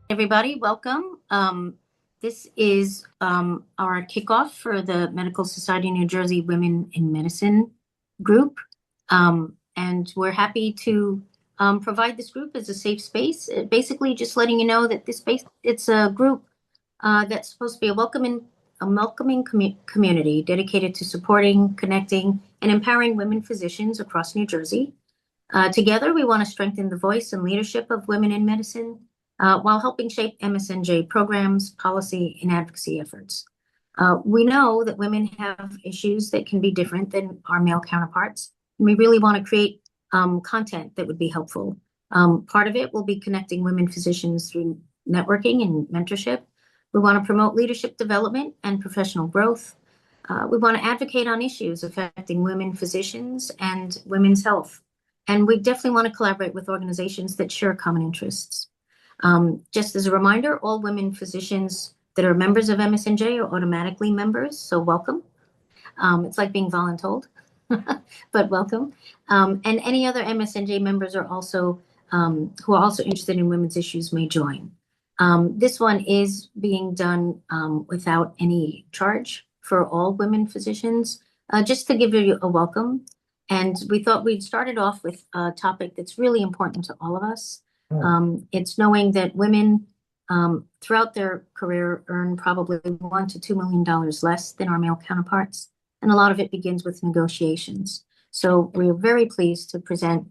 Everybody, welcome. This is our kickoff for the Medical Society of New Jersey Women in Medicine group. And we're happy to provide this group as a safe space. Basically, just letting you know that this space, it's a group that's supposed to be a welcoming community dedicated to supporting, connecting, and empowering women physicians across New Jersey. Together, we want to strengthen the voice and leadership of women in medicine while helping shape MSNJ programs, policy, and advocacy efforts. We know that women have issues that can be different than our male counterparts, and we really want to create content that would be helpful. Part of it will be connecting women physicians through networking and mentorship. We want to promote leadership development and professional growth. We want to advocate on issues affecting women physicians and women's health. And we definitely want to collaborate with organizations that share common interests. Just as a reminder, all women physicians that are members of MSNJ are automatically members, so welcome. It's like being voluntold, but welcome. And any other MSNJ members are also who are also interested in women's issues may join. This one is being done without any charge for all women physicians, just to give you a welcome. And we thought we'd started off with a topic that's really important to all of us. It's knowing that women throughout their career earn probably $1 to $2 million less than our male counterparts. And a lot of it begins with negotiations. So we're very pleased to present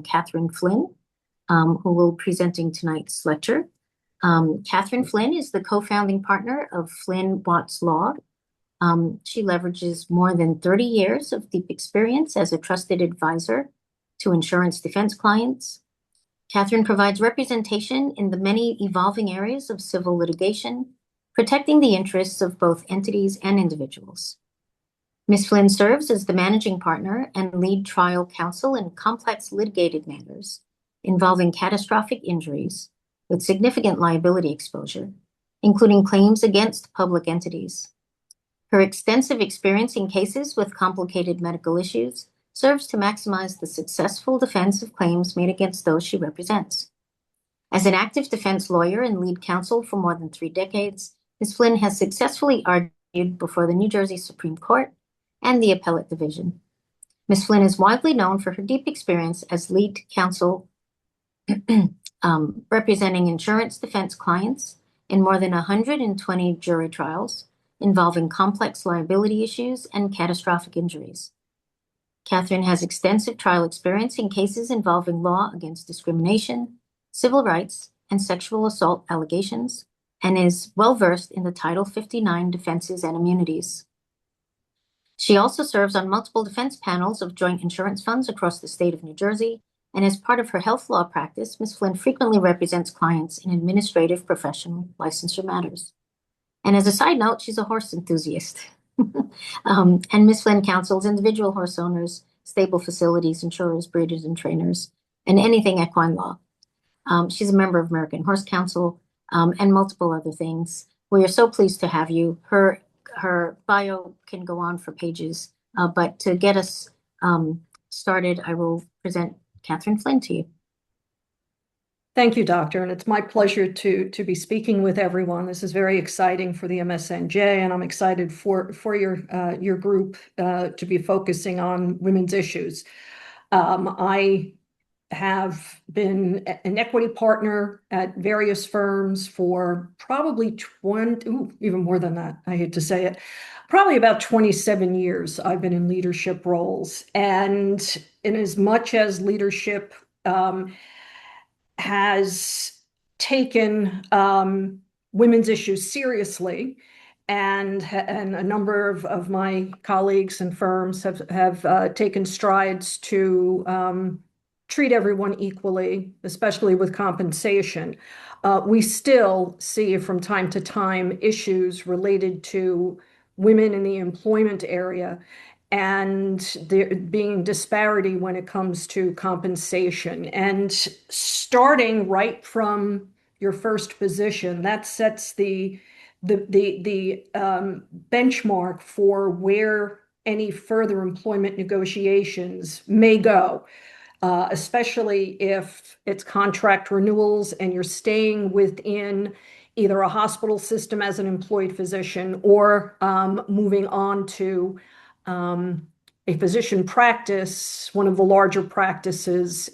Catherine Flynn, who will be presenting tonight's lecture. Catherine Flynn is the co-founding partner of Flynn Watts Law. She leverages more than 30 years of deep experience as a trusted advisor to insurance defense clients. Catherine provides representation in the many evolving areas of civil litigation, protecting the interests of both entities and individuals. Ms. Flynn serves as the managing partner and lead trial counsel in complex litigated matters involving catastrophic injuries with significant liability exposure, including claims against public entities. Her extensive experience in cases with complicated medical issues serves to maximize the successful defense of claims made against those she represents. As an active defense lawyer and lead counsel for more than 3 decades, Ms. Flynn has successfully argued before the New Jersey Supreme Court and the Appellate Division. Ms. Flynn is widely known for her deep experience as lead counsel representing insurance defense clients in more than 120 jury trials involving complex liability issues and catastrophic injuries. Catherine has extensive trial experience in cases involving law against discrimination, civil rights, and sexual assault allegations, and is well-versed in the Title 59 defenses and immunities. She also serves on multiple defense panels of joint insurance funds across the state of New Jersey, and as part of her health law practice, Ms. Flynn frequently represents clients in administrative professional licensure matters. And as a side note, she's a horse enthusiast. And Ms. Flynn counsels individual horse owners, stable facilities, insurers, breeders, and trainers, and anything equine law. She's a member of American Horse Council and multiple other things. We are so pleased to have you. Her bio can go on for pages, but to get us started, I will present Catherine Flynn to you. Thank you, Doctor, and it's my pleasure to be speaking with everyone. This is very exciting for the MSNJ, and I'm excited for your group to be focusing on women's issues. I have been an equity partner at various firms for probably 20, even more than that, I hate to say it, probably about 27 years I've been in leadership roles. And in as much as leadership has taken women's issues seriously, and a number of my colleagues and firms have taken strides to treat everyone equally, especially with compensation. We still see from time to time issues related to women in the employment area and there being disparity when it comes to compensation. And starting right from your first position, that sets the benchmark for where any further employment negotiations may go. especially if it's contract renewals and you're staying within either a hospital system as an employed physician or moving on to a physician practice, one of the larger practices.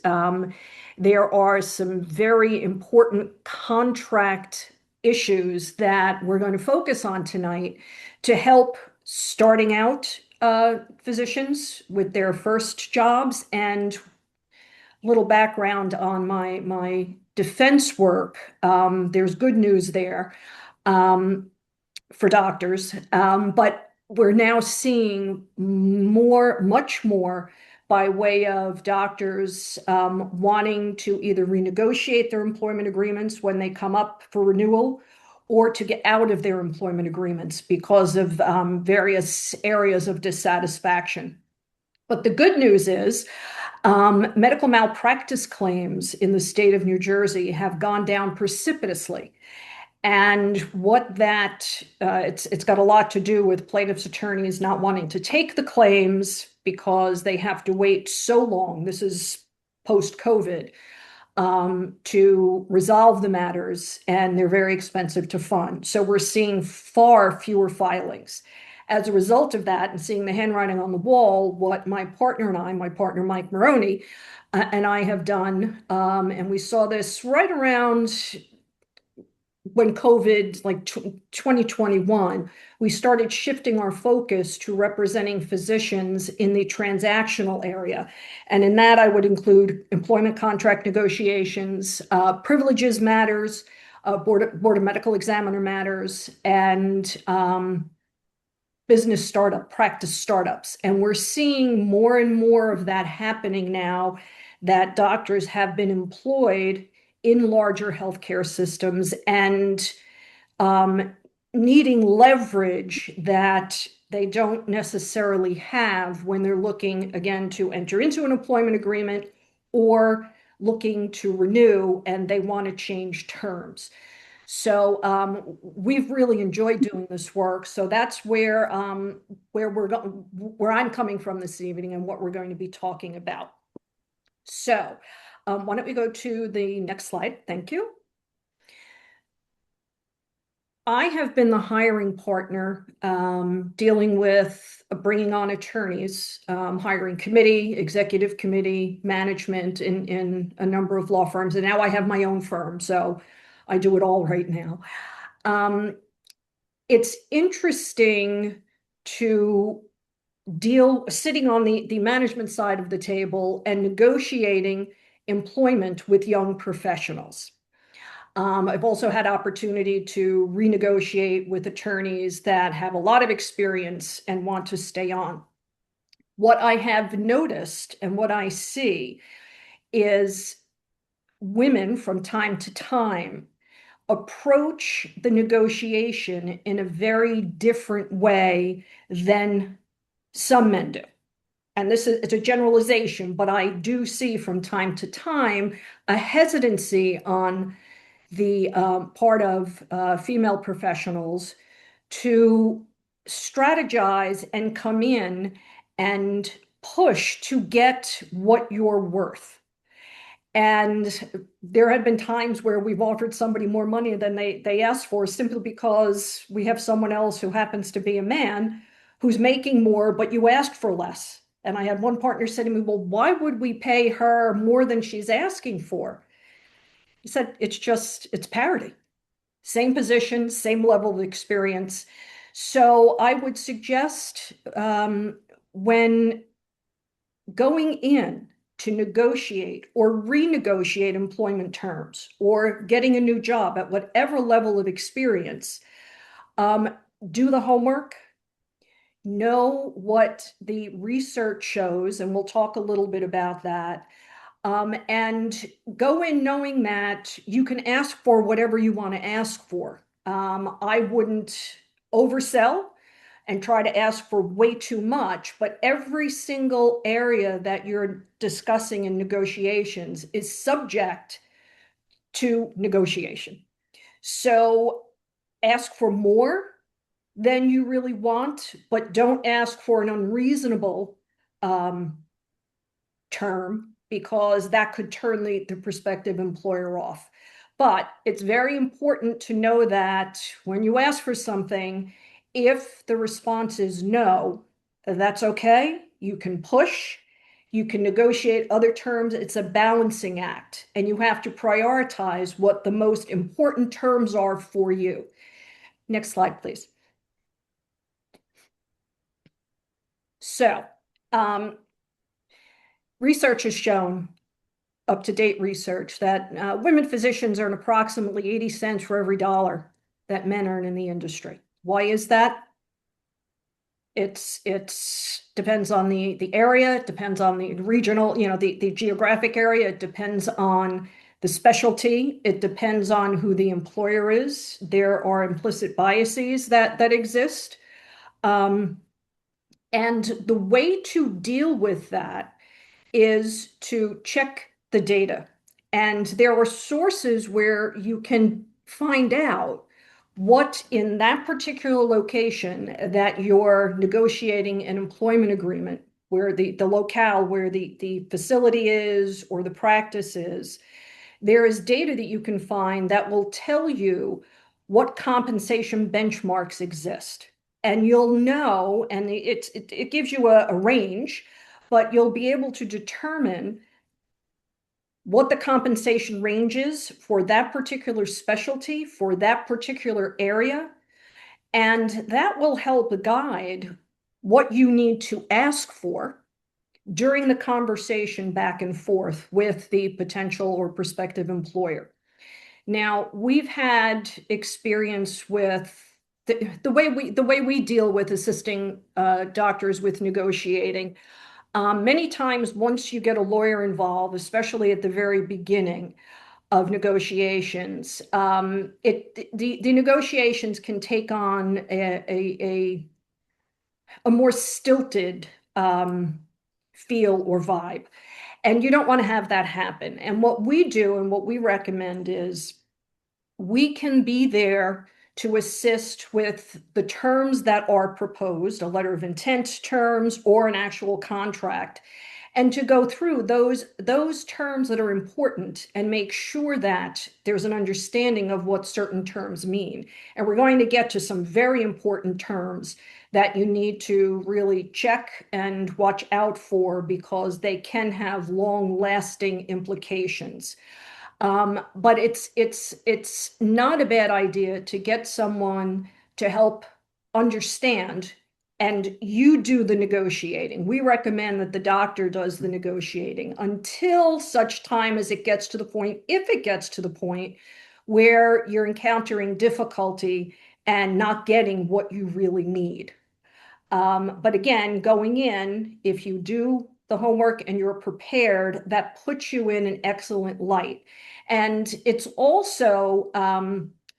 There are some very important contract issues that we're going to focus on tonight to help starting out physicians with their first jobs. And little background on my defense work. There's good news there um, for doctors, but we're now seeing much more by way of doctors wanting to either renegotiate their employment agreements when they come up for renewal or to get out of their employment agreements because of various areas of dissatisfaction. But the good news is medical malpractice claims in the state of New Jersey have gone down precipitously. And what that, it's got a lot to do with plaintiffs' attorneys not wanting to take the claims because they have to wait so long. This is post-COVID to resolve the matters, and they're very expensive to fund. So we're seeing far fewer filings. As a result of that, and seeing the handwriting on the wall, what my partner and I, my partner Mike Maroney, and I have done, and we saw this right around when COVID, like 2021, we started shifting our focus to representing physicians in the transactional area. And in that, I would include employment contract negotiations, privileges matters, board of medical examiner matters, and business startup, practice startups. And we're seeing more and more of that happening now that doctors have been employed in larger healthcare systems and needing leverage that they don't necessarily have when they're looking, again, to enter into an employment agreement or looking to renew and they want to change terms. So we've really enjoyed doing this work. So that's where where I'm coming from this evening and what we're going to be talking about. So why don't we go to the next slide? Thank you. I have been the hiring partner dealing with bringing on attorneys, hiring committee, executive committee, management in a number of law firms. And now I have my own firm, so I do it all right now. It's interesting to sitting on the management side of the table and negotiating employment with young professionals. I've also had opportunity to renegotiate with attorneys that have a lot of experience and want to stay on. What I have noticed and what I see is women from time to time approach the negotiation in a very different way than some men do. And it's a generalization, but I do see from time to time a hesitancy on the part of female professionals to strategize and come in and push to get what you're worth. And there have been times where we've offered somebody more money than they asked for simply because we have someone else who happens to be a man who's making more, but you asked for less. And I had one partner say to me, well, why would we pay her more than she's asking for? He said, it's parity. Same position, same level of experience. So I would suggest when going in to negotiate or renegotiate employment terms or getting a new job at whatever level of experience, do the homework, know what the research shows, and we'll talk a little bit about that. And go in knowing that you can ask for whatever you want to ask for. I wouldn't oversell and try to ask for way too much, but every single area that you're discussing in negotiations is subject to negotiation. So ask for more than you really want, but don't ask for an unreasonable term, because that could turn the prospective employer off. But it's very important to know that when you ask for something, if the response is no, that's okay. You can push, you can negotiate other terms. It's a balancing act, and you have to prioritize what the most important terms are for you. Next slide, please. So, research has shown, up-to-date research, that women physicians earn approximately 80 cents for every dollar that men earn in the industry. Why is that? It's depends on the area, it depends on the regional, the geographic area, it depends on the specialty, it depends on who the employer is. There are implicit biases that exist. And the way to deal with that is to check the data. And there are sources where you can find out what in that particular location that you're negotiating an employment agreement, where the locale, where the facility is or the practice is, there is data that you can find that will tell you what compensation benchmarks exist. And you'll know, and it gives you a range, but you'll be able to determine what the compensation range is for that particular specialty, for that particular area. And that will help guide what you need to ask for during the conversation back and forth with the potential or prospective employer. Now, we've had experience with the way we deal with assisting doctors with negotiating. Many times, once you get a lawyer involved, especially at the very beginning of negotiations, the negotiations can take on a more stilted feel or vibe. And you don't want to have that happen. And what we do and what we recommend is we can be there to assist with the terms that are proposed, a letter of intent terms or an actual contract, and to go through those terms that are important and make sure that there's an understanding of what certain terms mean. And we're going to get to some very important terms that you need to really check and watch out for because they can have long-lasting implications. But it's not a bad idea to get someone to help understand, and you do the negotiating. We recommend that the doctor does the negotiating until such time as it gets to the point, if it gets to the point, where you're encountering difficulty and not getting what you really need. But again, going in, if you do the homework and you're prepared, that puts you in an excellent light. And it's also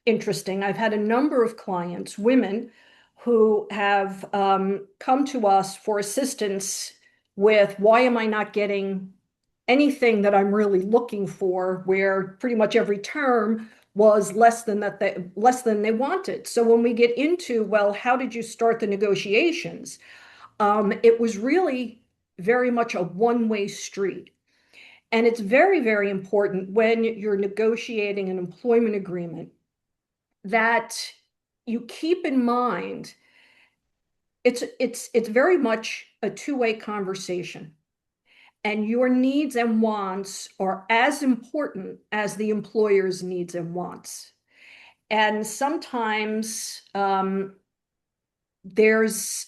interesting. I've had a number of clients, women, who have come to us for assistance with why am I not getting anything that I'm really looking for, where pretty much every term was less than they wanted. So when we get into, well, how did you start the negotiations? It was really very much a one-way street. And it's very, very important when you're negotiating an employment agreement that you keep in mind it's very much a two-way conversation. And your needs and wants are as important as the employer's needs and wants. And sometimes there's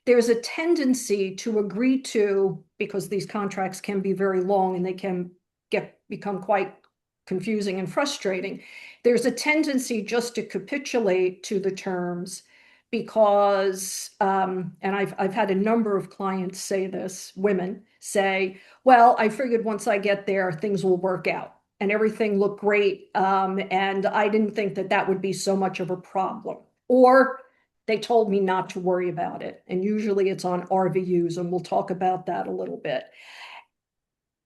a tendency to agree to, because these contracts can be very long and they can become quite confusing and frustrating. There's a tendency just to capitulate to the terms because, and I've had a number of clients say this, women say, well, I figured once I get there, things will work out and everything looked great. And I didn't think that would be so much of a problem. Or they told me not to worry about it. And usually it's on RVUs, and we'll talk about that a little bit.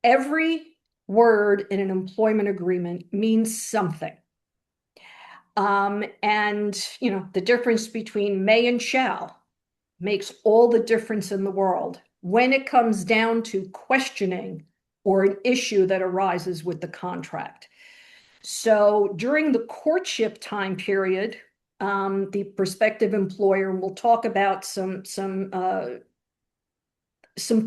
Every word in an employment agreement means something. And, the difference between may and shall makes all the difference in the world. When it comes down to questioning or an issue that arises with the contract. So during the courtship time period, the prospective employer will talk about some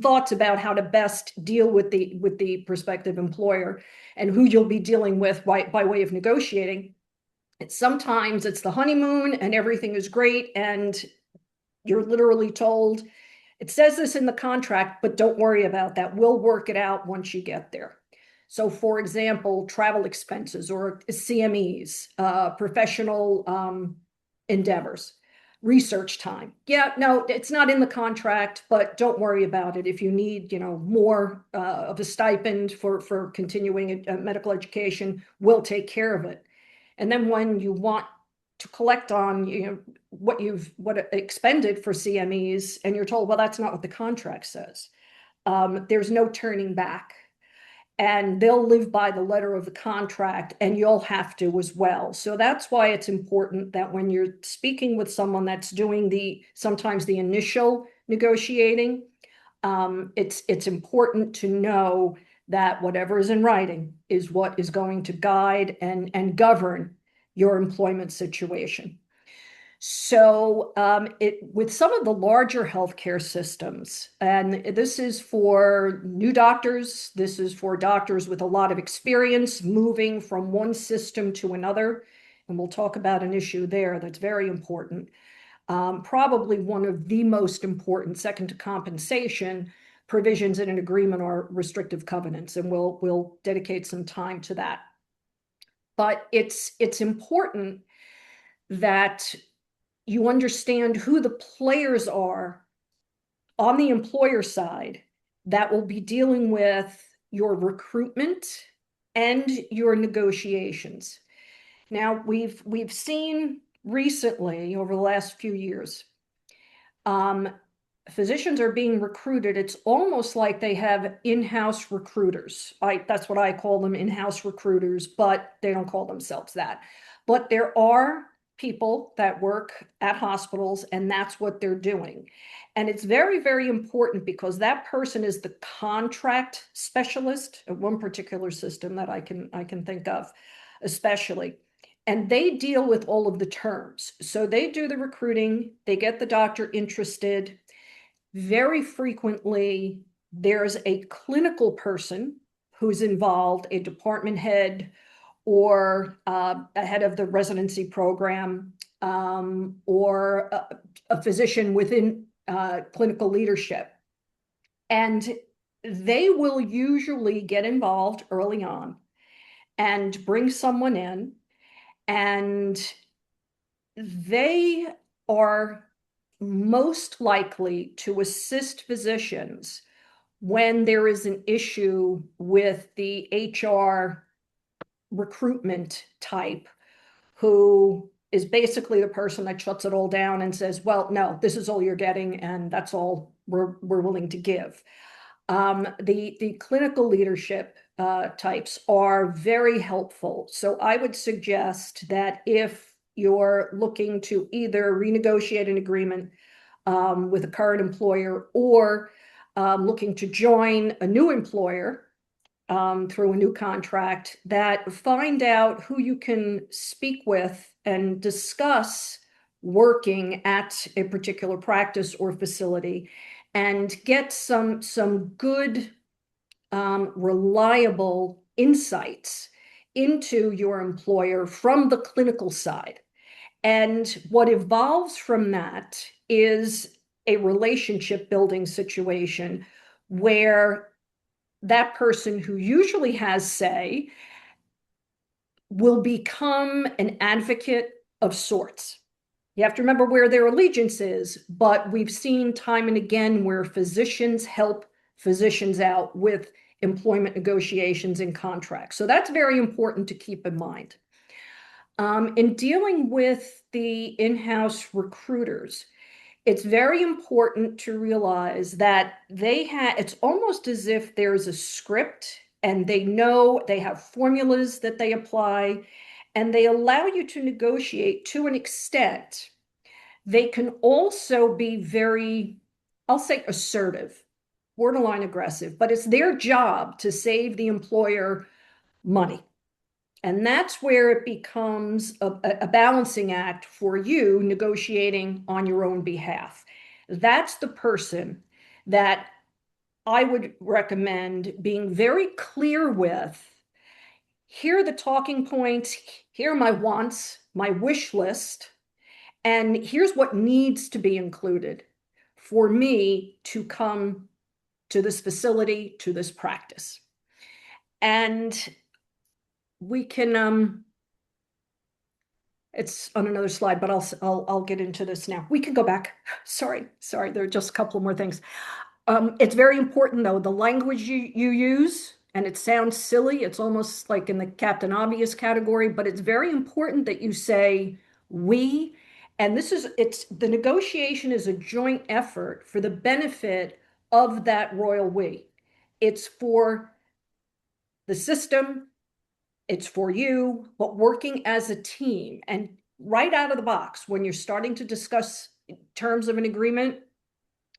thoughts about how to best deal with the prospective employer and who you'll be dealing with by way of negotiating. Sometimes it's the honeymoon and everything is great, and you're literally told, it says this in the contract, but don't worry about that. We'll work it out once you get there. So, for example, travel expenses or CMEs, professional endeavors, research time. Yeah, no, it's not in the contract, but don't worry about it. If you need, more of a stipend for continuing medical education, we'll take care of it. And then when you want to collect on, what expended for CMEs, and you're told, well, that's not what the contract says. There's no turning back, and they'll live by the letter of the contract, and you'll have to as well. So that's why it's important that when you're speaking with someone that's doing sometimes the initial negotiating, it's important to know that whatever is in writing is what is going to guide and govern your employment situation. So with some of the larger healthcare systems, and this is for new doctors, this is for doctors with a lot of experience moving from one system to another, and we'll talk about an issue there that's very important. Probably one of the most important, second to compensation, provisions in an agreement are restrictive covenants, and we'll dedicate some time to that. But it's important that you understand who the players are on the employer side that will be dealing with your recruitment and your negotiations. Now, we've seen recently, over the last few years, physicians are being recruited. It's almost like they have in-house recruiters. That's what I call them, in-house recruiters, but they don't call themselves that. But there are people that work at hospitals, and that's what they're doing. And it's very, very important because that person is the contract specialist at one particular system that I can think of, especially. And they deal with all of the terms. So they do the recruiting, they get the doctor interested. Very frequently, there's a clinical person who's involved, a department head or a head of the residency program, or a physician within clinical leadership. And they will usually get involved early on and bring someone in, and they are most likely to assist physicians when there is an issue with the HR recruitment type, who is basically the person that shuts it all down and says, well, no, this is all you're getting, and that's all we're willing to give. The clinical leadership types are very helpful. So I would suggest that if you're looking to either renegotiate an agreement with a current employer, or looking to join a new employer through a new contract, that find out who you can speak with and discuss working at a particular practice or facility, and get some good, reliable insights into your employer from the clinical side. And what evolves from that is a relationship building situation where that person who usually has say will become an advocate of sorts. You have to remember where their allegiance is, but we've seen time and again where physicians help physicians out with employment negotiations and contracts. So that's very important to keep in mind. In dealing with the in-house recruiters, it's very important to realize that it's almost as if there's a script, and they know they have formulas that they apply, and they allow you to negotiate to an extent. They can also be very, I'll say, assertive. borderline aggressive, but it's their job to save the employer money. And that's where it becomes a balancing act for you negotiating on your own behalf. That's the person that I would recommend being very clear with. Here are the talking points. Here are my wants, my wish list, and here's what needs to be included for me to come to this facility, to this practice. And we can, it's on another slide, but I'll get into this now. We can go back. Sorry, there are just a couple more things. It's very important, though, the language you use, and it sounds silly. It's almost like in the Captain Obvious category, but it's very important that you say we. And the negotiation is a joint effort for the benefit of that royal we. It's for the system, it's for you, but working as a team. And right out of the box, when you're starting to discuss terms of an agreement,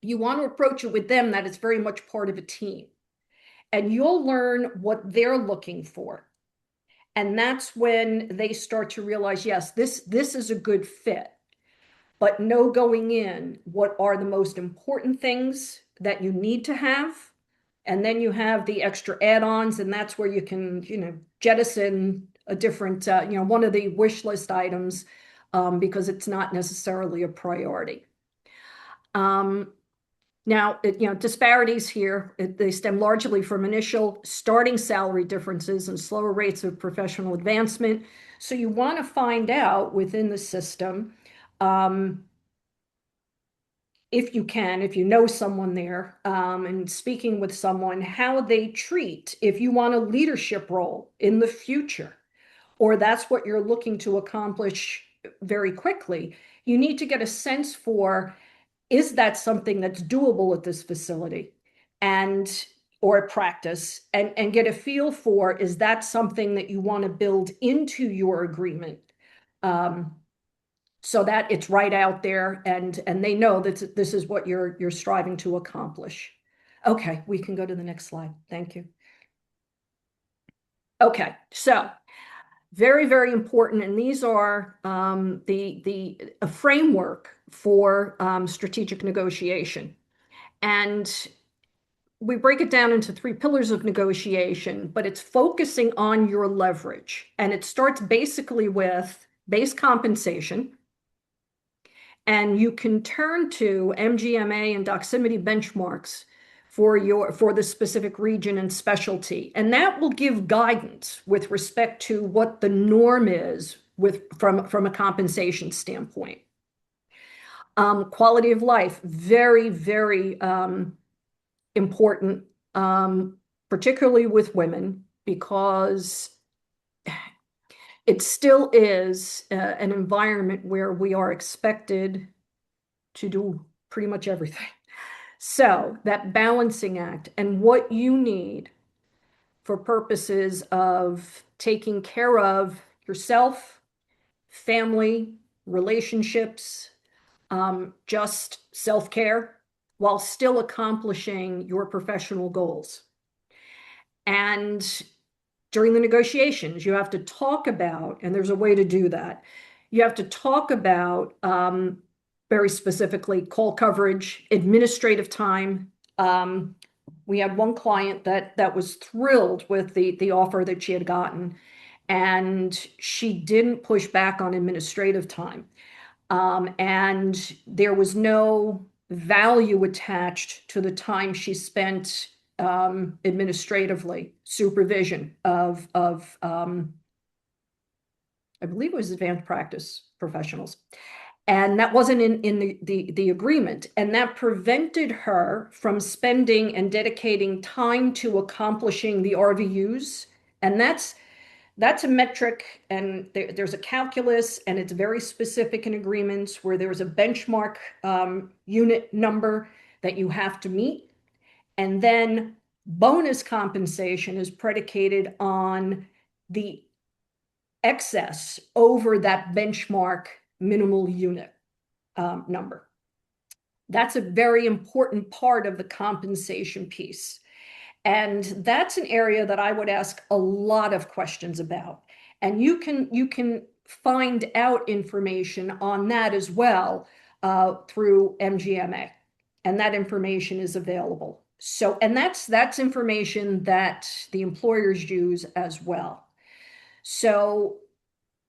you want to approach it with them that it's very much part of a team. And you'll learn what they're looking for. And that's when they start to realize, yes, this is a good fit. But know going in what are the most important things that you need to have. And then you have the extra add-ons, and that's where you can, jettison a different, one of the wish list items because it's not necessarily a priority. Now, disparities here, they stem largely from initial starting salary differences and slower rates of professional advancement. So you want to find out within the system, if you can, if you know someone there, and speaking with someone, how they treat if you want a leadership role in the future, or that's what you're looking to accomplish very quickly. You need to get a sense for, is that something that's doable at this facility or at practice, and get a feel for, is that something that you want to build into your agreement, so that it's right out there and they know that this is what you're striving to accomplish. Okay, we can go to the next slide. Thank you. Okay, so very, very important, and these are a framework for strategic negotiation. And we break it down into 3 pillars of negotiation, but it's focusing on your leverage. And it starts basically with base compensation. And you can turn to MGMA and Doximity benchmarks for the specific region and specialty. And that will give guidance with respect to what the norm is from a compensation standpoint. Quality of life, very, very important, particularly with women, because it still is an environment where we are expected to do pretty much everything. So that balancing act and what you need for purposes of taking care of yourself, family, relationships, just self-care, while still accomplishing your professional goals. And during the negotiations, you have to talk about, and there's a way to do that, you have to talk about very specifically call coverage, administrative time. We had one client that was thrilled with the offer that she had gotten, and she didn't push back on administrative time. And there was no value attached to the time she spent administratively, supervision of I believe it was advanced practice professionals. And that wasn't in the agreement. And that prevented her from spending and dedicating time to accomplishing the RVUs. And that's a metric, and there's a calculus, and it's very specific in agreements where there's a benchmark unit number that you have to meet. And then bonus compensation is predicated on the excess over that benchmark minimal unit number. That's a very important part of the compensation piece. And that's an area that I would ask a lot of questions about. And you can find out information on that as well through MGMA, and that information is available. So, and that's information that the employers use as well. So,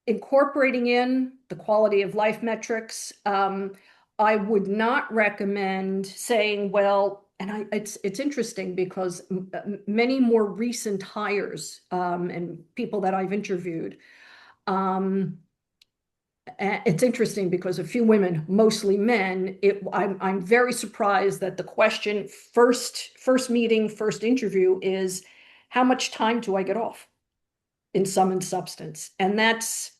incorporating in the quality of life metrics, I would not recommend saying, well, and it's interesting because many more recent hires and people that I've interviewed, um, it's interesting because a few women, mostly men, I'm very surprised that the question first meeting, first interview is, how much time do I get off in sum and substance? And it's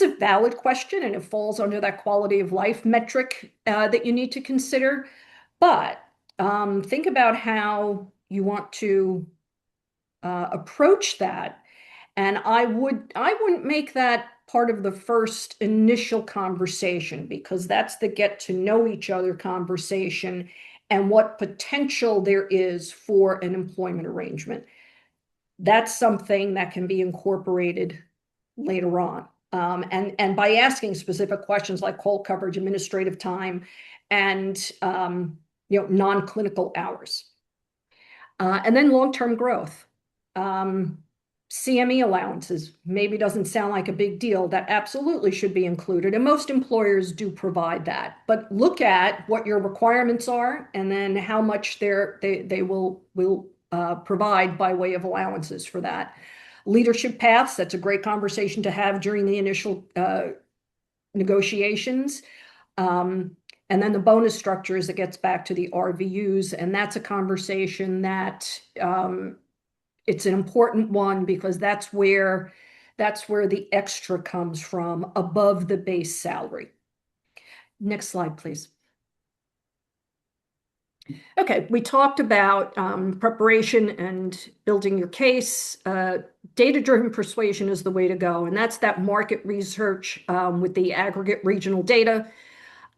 a valid question, and it falls under that quality of life metric that you need to consider. But think about how you want to approach that. And I wouldn't make that part of the first initial conversation, because that's the get to know each other conversation and what potential there is for an employment arrangement. That's something that can be incorporated later on. And by asking specific questions like call coverage, administrative time, and non-clinical hours. And then long-term growth. CME allowances maybe doesn't sound like a big deal. That absolutely should be included. And most employers do provide that. But look at what your requirements are and then how much they will provide by way of allowances for that. Leadership paths, that's a great conversation to have during the initial negotiations. And then the bonus structures, it gets back to the RVUs, and that's a conversation that it's an important one because that's where the extra comes from above the base salary. Next slide, please. Okay, we talked about preparation and building your case. Data-driven persuasion is the way to go, and that's that market research with the aggregate regional data,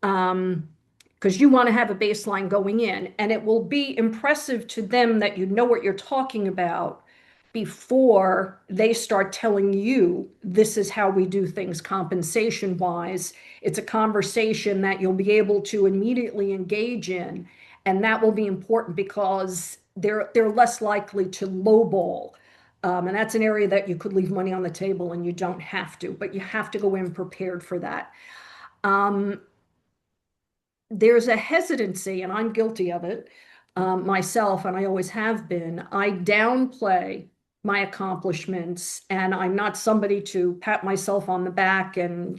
because you want to have a baseline going in, and it will be impressive to them that you know what you're talking about before they start telling you this is how we do things compensation wise. It's a conversation that you'll be able to immediately engage in, and that will be important because they're less likely to lowball. And that's an area that you could leave money on the table and you don't have to, but you have to go in prepared for that. There's a hesitancy, and I'm guilty of it myself, and I always have been. I downplay my accomplishments, and I'm not somebody to pat myself on the back and,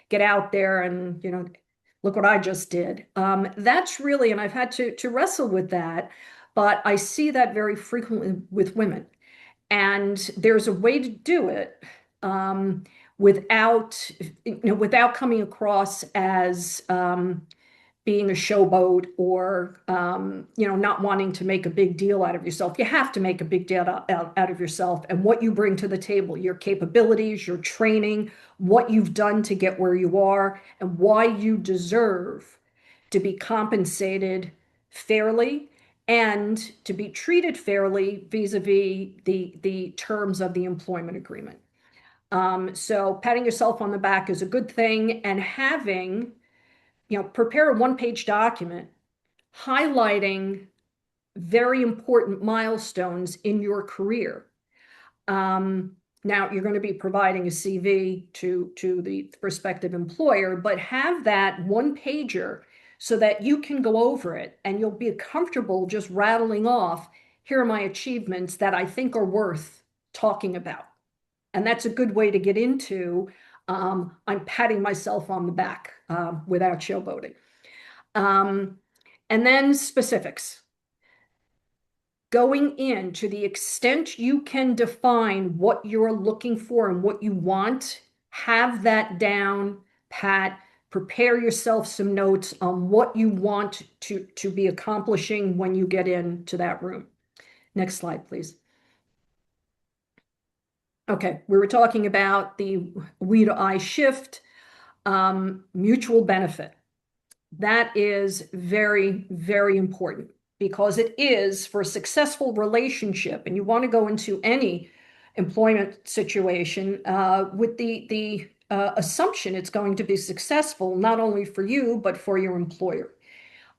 get out there and, look what I just did. That's really, and I've had to wrestle with that, but I see that very frequently with women. And there's a way to do it without, without coming across as being a showboat or not wanting to make a big deal out of yourself. You have to make a big deal out of yourself and what you bring to the table, your capabilities, your training, what you've done to get where you are, and why you deserve to be compensated fairly and to be treated fairly vis-a-vis the terms of the employment agreement. So patting yourself on the back is a good thing, and having prepare a one-page document highlighting very important milestones in your career. Now, you're going to be providing a CV to the prospective employer, but have that one-pager so that you can go over it and you'll be comfortable just rattling off, here are my achievements that I think are worth talking about. And that's a good way to get into I'm patting myself on the back without showboating. And then specifics. Going in to the extent you can define what you're looking for and what you want, have that down, pat, prepare yourself some notes on what you want to be accomplishing when you get into that room. Next slide, please. Okay, we were talking about the we to I shift, mutual benefit. That is very, very important because it is for a successful relationship, and you want to go into any employment situation with the assumption it's going to be successful, not only for you, but for your employer.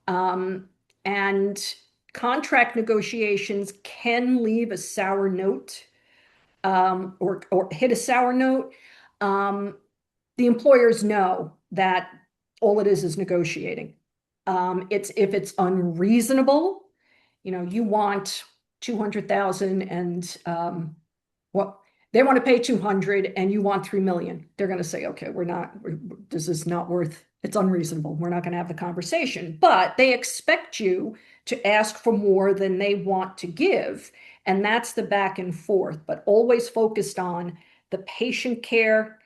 And contract negotiations can leave a sour note or hit a sour note. Um, the employers know that all it is negotiating. It's if it's unreasonable, you want 200,000 and well, they want to pay 200 and you want 3 million. They're going to say, okay, this is not worth, it's unreasonable. We're not going to have the conversation. But they expect you to ask for more than they want to give. And that's the back and forth, but always focused on the patient care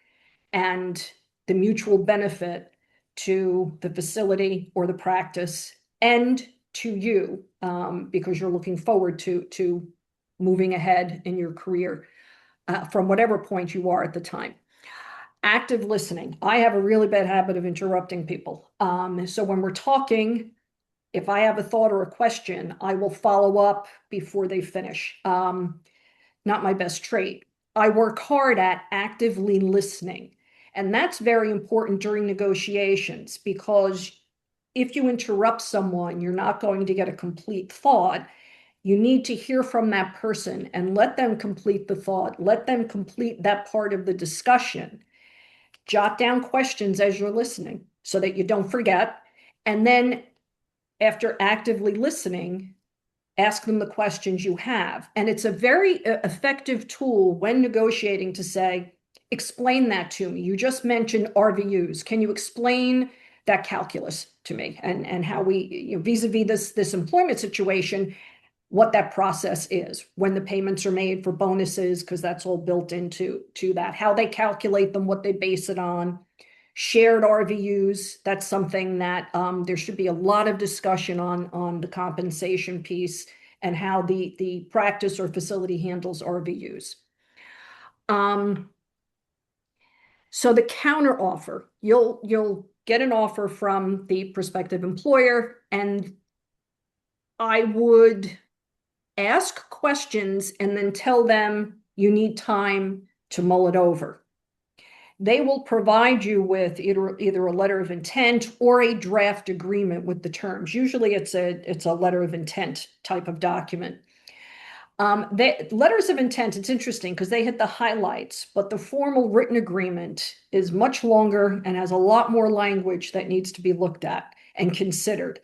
and the mutual benefit to the facility or the practice and to you, because you're looking forward to moving ahead in your career from whatever point you are at the time. Active listening. I have a really bad habit of interrupting people. So when we're talking, if I have a thought or a question, I will follow up before they finish. Not my best trait. I work hard at actively listening. And that's very important during negotiations because if you interrupt someone, you're not going to get a complete thought. You need to hear from that person and let them complete the thought, let them complete that part of the discussion. Jot down questions as you're listening so that you don't forget. And then after actively listening, ask them the questions you have. And it's a very effective tool when negotiating to say, explain that to me. You just mentioned RVUs. Can you explain that calculus to me and how we, vis-a-vis this employment situation, what that process is, when the payments are made for bonuses, because that's all built into that, how they calculate them, what they base it on. Shared RVUs, that's something that there should be a lot of discussion on the compensation piece and how the practice or facility handles RVUs. So the counter offer, you'll get an offer from the prospective employer, and I would ask questions and then tell them you need time to mull it over. They will provide you with either a letter of intent or a draft agreement with the terms. Usually it's a letter of intent type of document. Letters of intent, it's interesting because they hit the highlights, but the formal written agreement is much longer and has a lot more language that needs to be looked at and considered.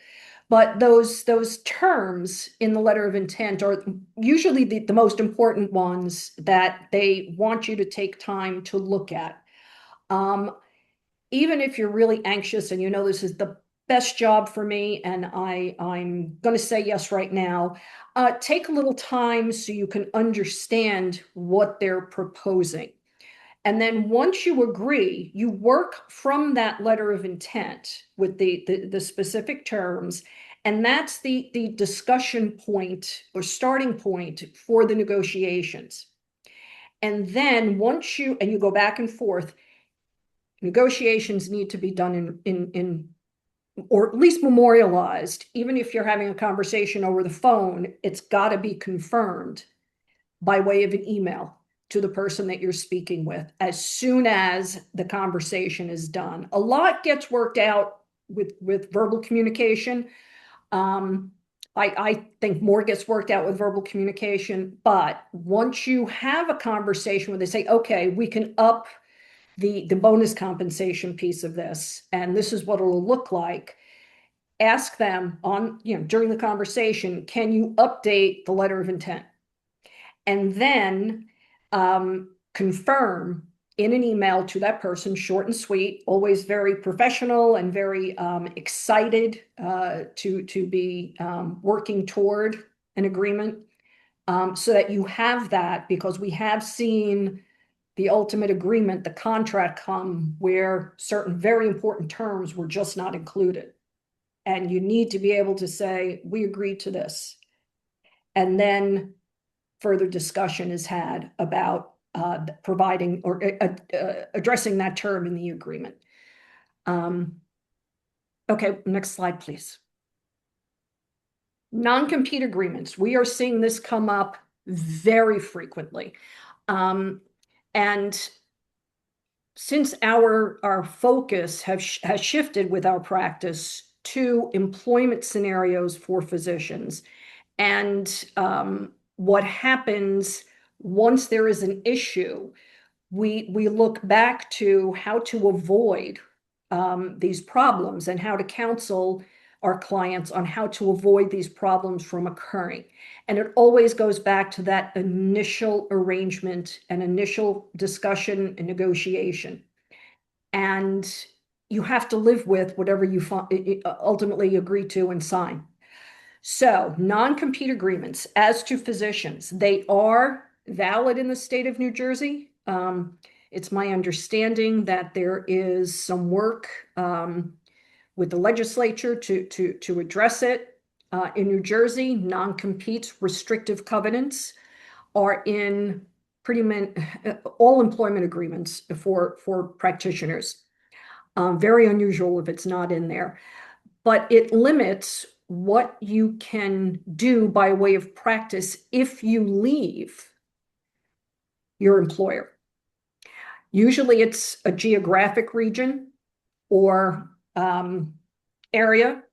But those terms in the letter of intent are usually the most important ones that they want you to take time to look at. Even if you're really anxious and this is the best job for me and I'm going to say yes right now, take a little time so you can understand what they're proposing. And then once you agree, you work from that letter of intent with the specific terms, and that's the discussion point or starting point for the negotiations. And then once you go back and forth, negotiations need to be done in or at least memorialized. Even if you're having a conversation over the phone, it's got to be confirmed by way of an email to the person that you're speaking with as soon as the conversation is done. A lot gets worked out with verbal communication. I think more gets worked out with verbal communication, but once you have a conversation where they say, okay, we can up the bonus compensation piece of this, and this is what it'll look like. Ask them during the conversation, can you update the letter of intent? And then confirm in an email to that person, short and sweet, always very professional and very excited to be working toward an agreement, so that you have that, because we have seen the ultimate agreement, the contract, come where certain very important terms were just not included. And you need to be able to say, we agreed to this. And then further discussion is had about providing or addressing that term in the agreement. Okay, next slide, please. Non-compete agreements. We are seeing this come up very frequently. And since our focus has shifted with our practice to employment scenarios for physicians, and what happens once there is an issue, we look back to how to avoid these problems and how to counsel our clients on how to avoid these problems from occurring. And it always goes back to that initial arrangement and initial discussion and negotiation. And you have to live with whatever you ultimately agree to and sign. So, non-compete agreements as to physicians, they are valid in the state of New Jersey. It's my understanding that there is some work with the legislature to address it. In New Jersey, non-compete restrictive covenants are in pretty much all employment agreements for practitioners. Very unusual if it's not in there, but it limits what you can do by way of practice if you leave your employer. Usually it's a geographic region or area.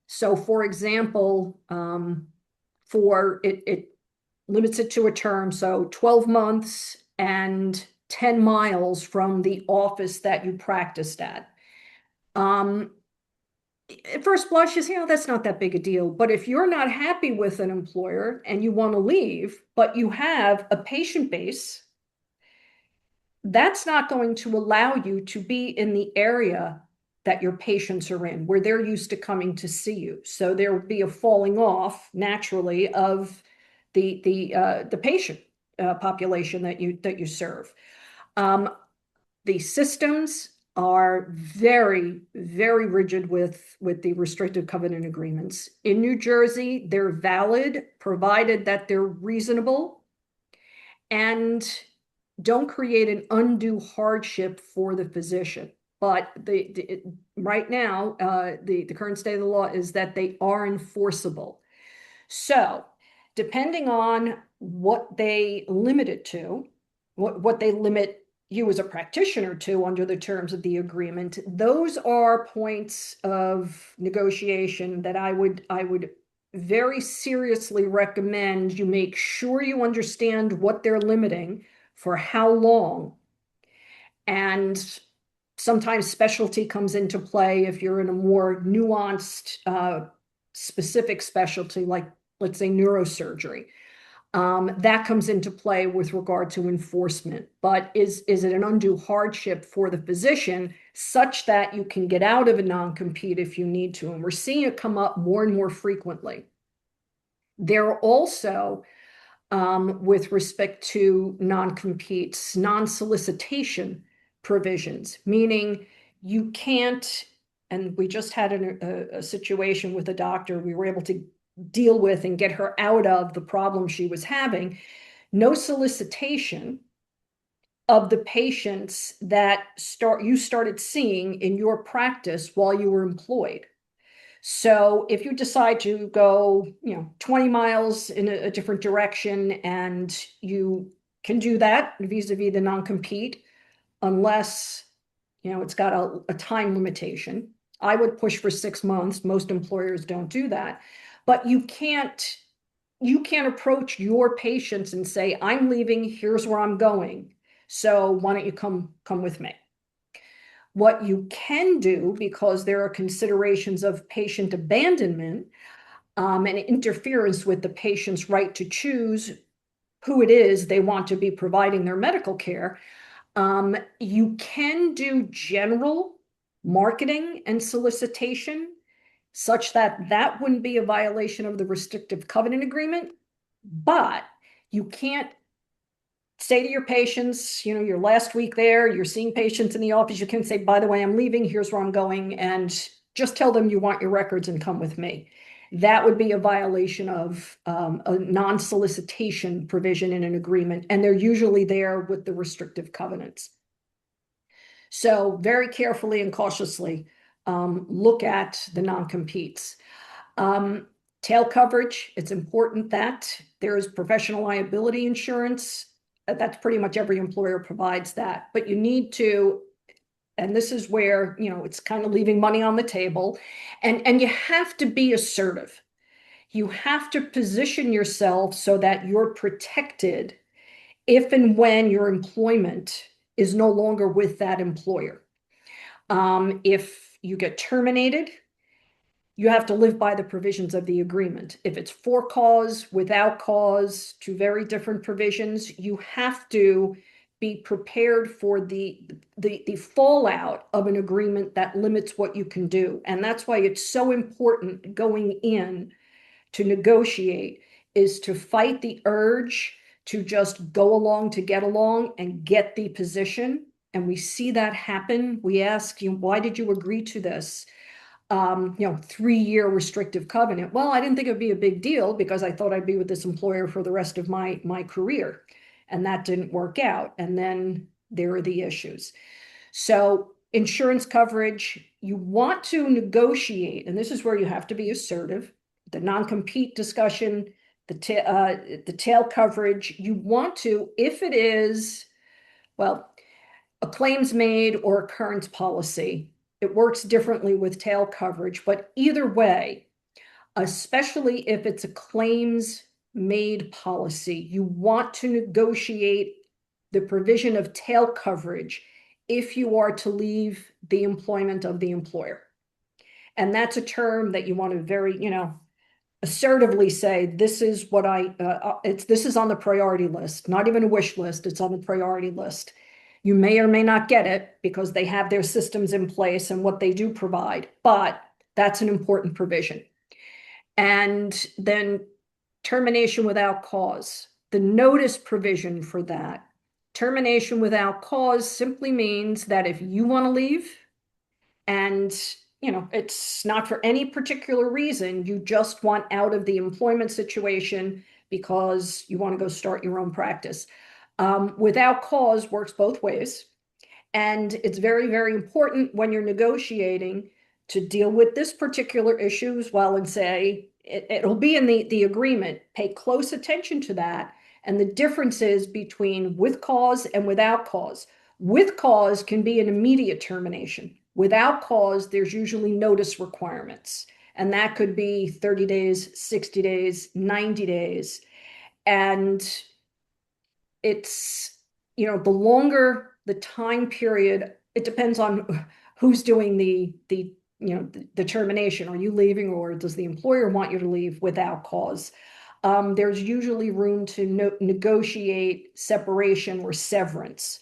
So for example, it limits it to a term, so 12 months and 10 miles from the office that you practiced at. At first blush, you say, oh, that's not that big a deal. But if you're not happy with an employer and you want to leave, but you have a patient base, that's not going to allow you to be in the area that your patients are in, where they're used to coming to see you. So there would be a falling off naturally of the patient population that you serve. The systems are very, very rigid with the restrictive covenant agreements. In New Jersey, they're valid, provided that they're reasonable and don't create an undue hardship for the physician. But right now, the current state of the law is that they are enforceable. So, depending on what they limit it to, what they limit you as a practitioner to under the terms of the agreement, those are points of negotiation that I would very seriously recommend you make sure you understand what they're limiting, for how long. And sometimes specialty comes into play if you're in a more nuanced, specific specialty, like let's say neurosurgery. That comes into play with regard to enforcement. But is it an undue hardship for the physician such that you can get out of a non-compete if you need to? And we're seeing it come up more and more frequently. There are also, with respect to non-competes, non-solicitation provisions, meaning you can't, and we just had a situation with a doctor we were able to deal with and get her out of the problem she was having. No solicitation of the patients that you started seeing in your practice while you were employed. So if you decide to go, 20 miles in a different direction, and you can do that vis-a-vis the non-compete, unless, it's got a time limitation. I would push for 6 months. Most employers don't do that. But you can't approach your patients and say, I'm leaving, here's where I'm going. So why don't you come with me? What you can do, because there are considerations of patient abandonment and interference with the patient's right to choose who it is they want to be providing their medical care, you can do general marketing and solicitation such that that wouldn't be a violation of the restrictive covenant agreement, but you can't say to your patients, your last week there, you're seeing patients in the office, you can say, by the way, I'm leaving, here's where I'm going, and just tell them you want your records and come with me. That would be a violation of a non-solicitation provision in an agreement, and they're usually there with the restrictive covenants. So very carefully and cautiously look at the non-competes. Um, Tail coverage, it's important that there is professional liability insurance. That's pretty much every employer provides that. But you need to, and this is where, it's kind of leaving money on the table, and you have to be assertive. You have to position yourself so that you're protected if and when your employment is no longer with that employer. If you get terminated, you have to live by the provisions of the agreement. If it's for cause, without cause, two very different provisions, you have to be prepared for the fallout of an agreement that limits what you can do. And that's why it's so important going in to negotiate, is to fight the urge to just go along to get along and get the position. And we see that happen. We ask you, why did you agree to this? 3-year restrictive covenant. Well, I didn't think it'd be a big deal because I thought I'd be with this employer for the rest of my career. And that didn't work out. And then there are the issues. So insurance coverage, you want to negotiate, and this is where you have to be assertive. The non-compete discussion, the tail coverage, you want to, if it is, well, a claims made or occurrence policy, it works differently with tail coverage, but either way, especially if it's a claims made policy, you want to negotiate the provision of tail coverage if you are to leave the employment of the employer. And that's a term that you want to very, assertively say, this is what this is on the priority list, not even a wish list, it's on the priority list. You may or may not get it because they have their systems in place and what they do provide, but that's an important provision. And then termination without cause, the notice provision for that. Termination without cause simply means that if you want to leave and it's not for any particular reason, you just want out of the employment situation because you want to go start your own practice. Without cause works both ways. And it's very, very important when you're negotiating to deal with this particular issue as well and say, it'll be in the agreement, pay close attention to that. And the differences between with cause and without cause. With cause can be an immediate termination. Without cause, there's usually notice requirements. And that could be 30 days, 60 days, 90 days. And it's, the longer the time period, it depends on who's doing the termination. Are you leaving, or does the employer want you to leave without cause? There's usually room to negotiate separation or severance,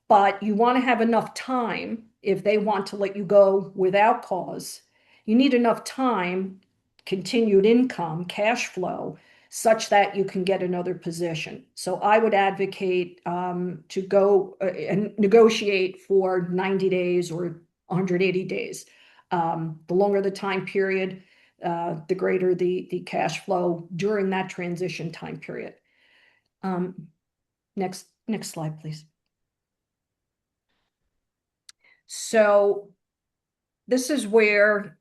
but you want to have enough time. If they want to let you go without cause, you need enough time, continued income, cash flow, such that you can get another position. So I would advocate to go and negotiate for 90 days or 180 days. The longer the time period, the greater the cash flow during that transition time period. Next slide, please. So this is where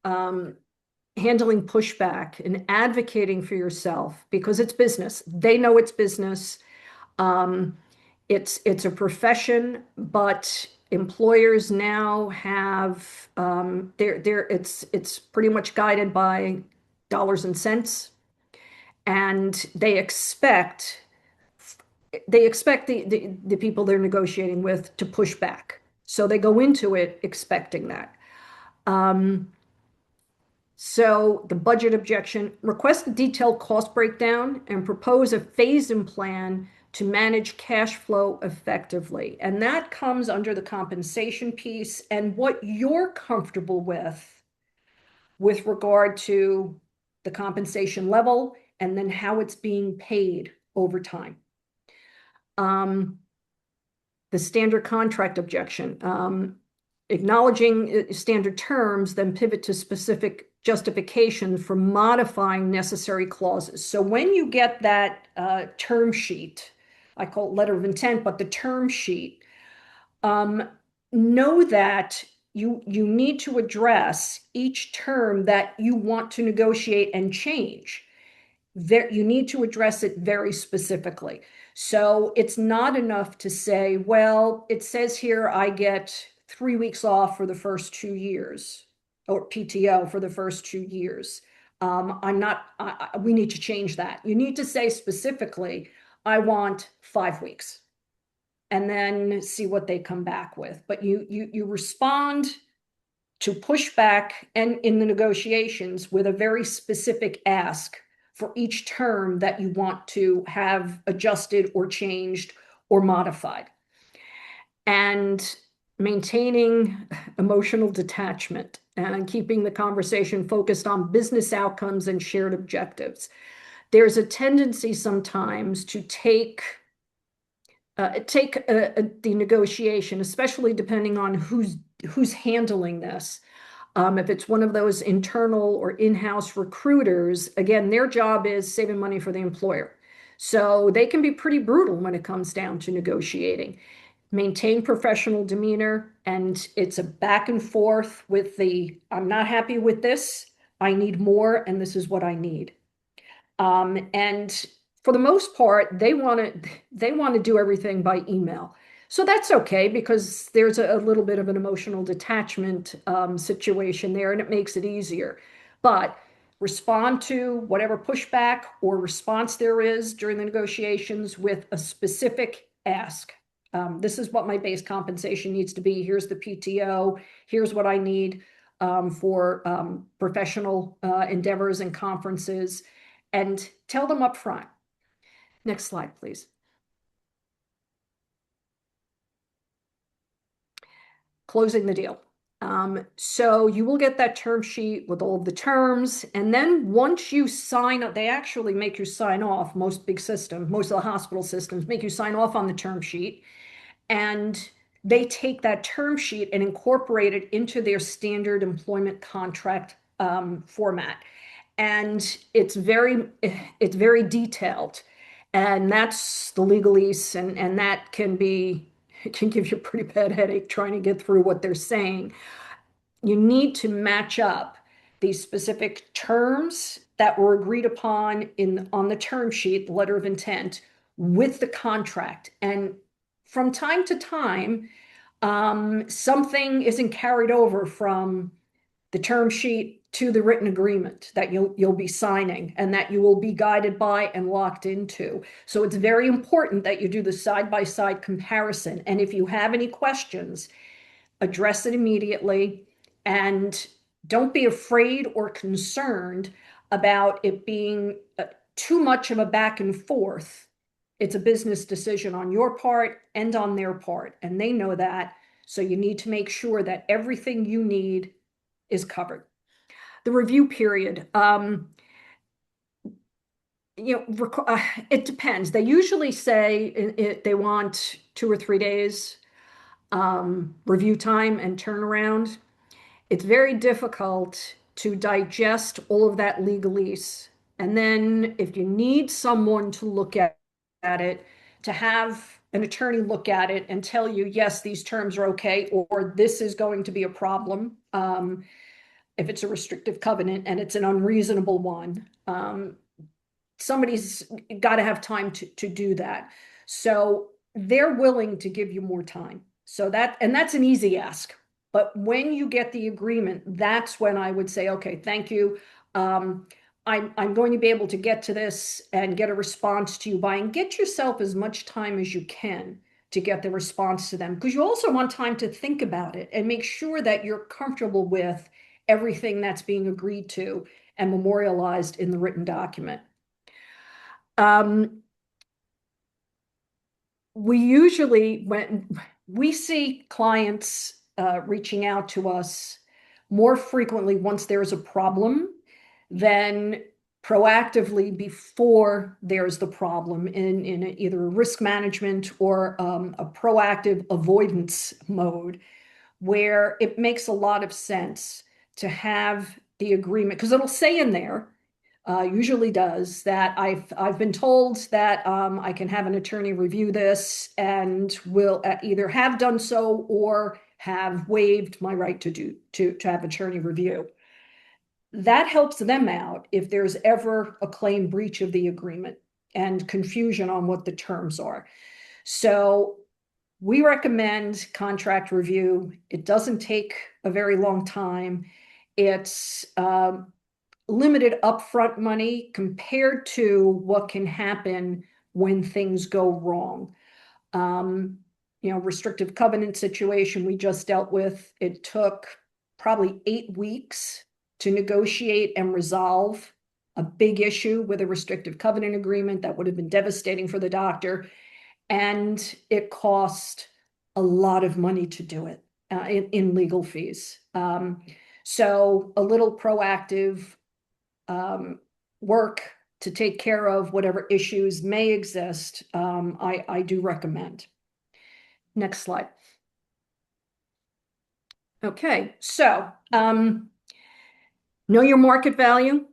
handling pushback and advocating for yourself, because it's business. They know it's business. It's a profession, but employers now have it's pretty much guided by dollars and cents, and they expect the people they're negotiating with to push back. So they go into it expecting that. So the budget objection, request a detailed cost breakdown and propose a phase-in plan to manage cash flow effectively. And that comes under the compensation piece and what you're comfortable with regard to the compensation level and then how it's being paid over time. The standard contract objection, acknowledging standard terms, then pivot to specific justification for modifying necessary clauses. So when you get that term sheet, I call it letter of intent, but the term sheet, know that you need to address each term that you want to negotiate and change. You need to address it very specifically. So it's not enough to say, well, it says here I get 3 weeks off for the first 2 years, or PTO for the first 2 years. I'm not, we need to change that. You need to say specifically, I want 5 weeks, and then see what they come back with. But you respond to pushback and in the negotiations with a very specific ask for each term that you want to have adjusted or changed or modified. And maintaining emotional detachment and keeping the conversation focused on business outcomes and shared objectives. There's a tendency sometimes to take the negotiation, especially depending on who's handling this. If it's one of those internal or in-house recruiters, again, their job is saving money for the employer. So they can be pretty brutal when it comes down to negotiating. Maintain professional demeanor, and it's a back and forth with I'm not happy with this, I need more, and this is what I need. And for the most part, they want to do everything by email. So that's okay because there's a little bit of an emotional detachment situation there, and it makes it easier. But respond to whatever pushback or response there is during the negotiations with a specific ask. This is what my base compensation needs to be. Here's the PTO. Here's what I need for professional endeavors and conferences, and tell them up front. Next slide, please. Closing the deal. So you will get that term sheet with all of the terms. And then once you sign up, they actually make you sign off. Most big systems, most of the hospital systems make you sign off on the term sheet. And they take that term sheet and incorporate it into their standard employment contract format. And it's very detailed. And that's the legalese, and that can give you a pretty bad headache trying to get through what they're saying. You need to match up these specific terms that were agreed upon on the term sheet, the letter of intent, with the contract. And from time to time, something isn't carried over from the term sheet to the written agreement that you'll be signing and that you will be guided by and locked into. So it's very important that you do the side-by-side comparison. And if you have any questions, address it immediately, and don't be afraid or concerned about it being too much of a back and forth. It's a business decision on your part and on their part, and they know that. So you need to make sure that everything you need is covered. The review period, it depends. They usually say they want 2 or 3 days review time and turnaround. It's very difficult to digest all of that legalese. And then if you need someone to look at it, to have an attorney look at it and tell you, yes, these terms are okay, or this is going to be a problem. If it's a restrictive covenant and it's an unreasonable one, somebody's got to have time to do that. So they're willing to give you more time. So that's an easy ask. But when you get the agreement, that's when I would say, okay, thank you. I'm going to be able to get to this and get a response to you by, and get yourself as much time as you can to get the response to them, because you also want time to think about it and make sure that you're comfortable with everything that's being agreed to and memorialized in the written document. When we see clients reaching out to us more frequently once there's a problem than proactively before there's the problem in either a risk management or a proactive avoidance mode, where it makes a lot of sense to have the agreement, because it'll say in there, usually does, that I've been told that I can have an attorney review this, and will either have done so or have waived my right to have attorney review. That helps them out if there's ever a claim breach of the agreement and confusion on what the terms are. So we recommend contract review. It doesn't take a very long time. It's limited upfront money compared to what can happen when things go wrong. Restrictive covenant situation we just dealt with, it took probably 8 weeks to negotiate and resolve a big issue with a restrictive covenant agreement that would have been devastating for the doctor. And it cost a lot of money to do it in legal fees. So a little proactive work to take care of whatever issues may exist, I do recommend. Next slide. Okay, so know your market value,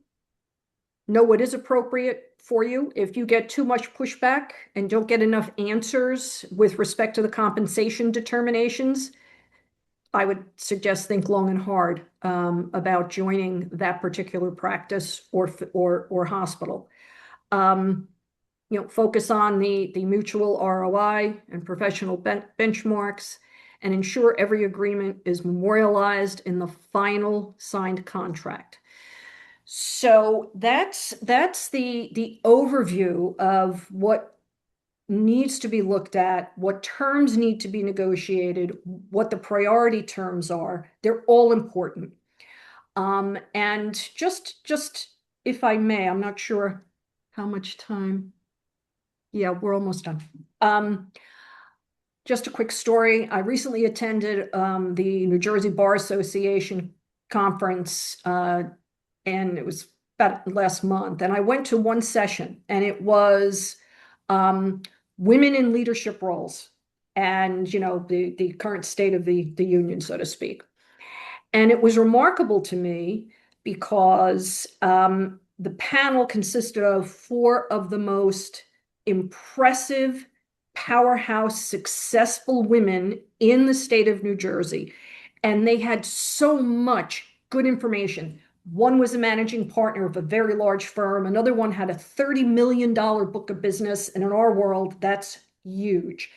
know what is appropriate for you. If you get too much pushback and don't get enough answers with respect to the compensation determinations, I would suggest think long and hard about joining that particular practice or hospital. Focus on the mutual ROI and professional benchmarks, and ensure every agreement is memorialized in the final signed contract. So that's the overview of what needs to be looked at, what terms need to be negotiated, what the priority terms are. They're all important. And just if I may, I'm not sure how much time. Yeah, we're almost done. Just a quick story. I recently attended the New Jersey Bar Association conference, and it was about last month. And I went to one session, and it was women in leadership roles, and the current state of the union, so to speak. And it was remarkable to me because the panel consisted of 4 of the most impressive, powerhouse, successful women in the state of New Jersey. And they had so much good information. One was a managing partner of a very large firm. Another one had a $30 million book of business. And in our world, that's huge.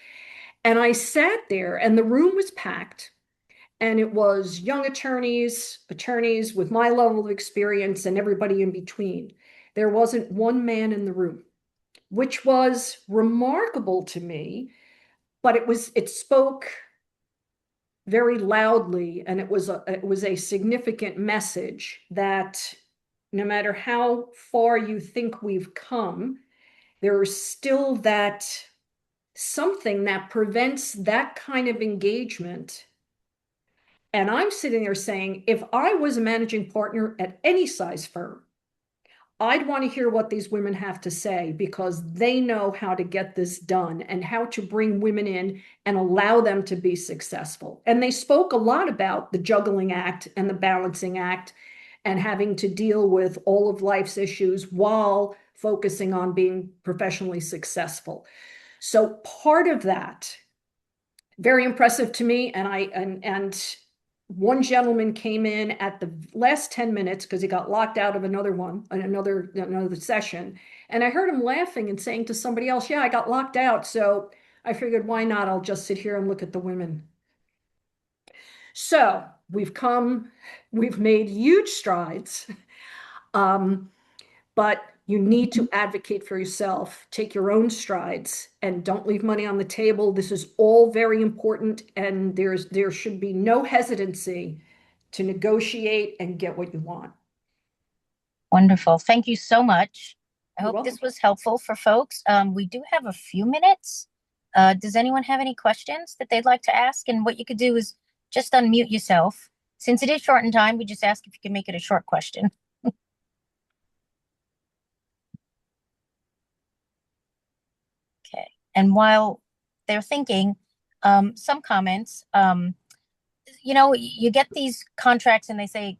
And I sat there and the room was packed. And it was young attorneys with my level of experience, and everybody in between. There wasn't one man in the room, which was remarkable to me, but it spoke very loudly, and it was a significant message that no matter how far you think we've come, there is still that something that prevents that kind of engagement. And I'm sitting there saying, if I was a managing partner at any size firm, I'd want to hear what these women have to say, because they know how to get this done and how to bring women in and allow them to be successful. And they spoke a lot about the juggling act and the balancing act and having to deal with all of life's issues while focusing on being professionally successful. So part of that, very impressive to me. And one gentleman came in at the last 10 minutes because he got locked out of another session. And I heard him laughing and saying to somebody else, yeah, I got locked out. So I figured, why not? I'll just sit here and look at the women. So we've made huge strides. But you need to advocate for yourself, take your own strides, and don't leave money on the table. This is all very important, and there should be no hesitancy to negotiate and get what you want. Wonderful. Thank you so much. I You're hope welcome. this was helpful for folks. We do have a few minutes. Does anyone have any questions that they'd like to ask? And what you could do is just unmute yourself. Since it is short in time, we just ask if you can make it a short question. Okay. And while they're thinking, some comments, you get these contracts and they say,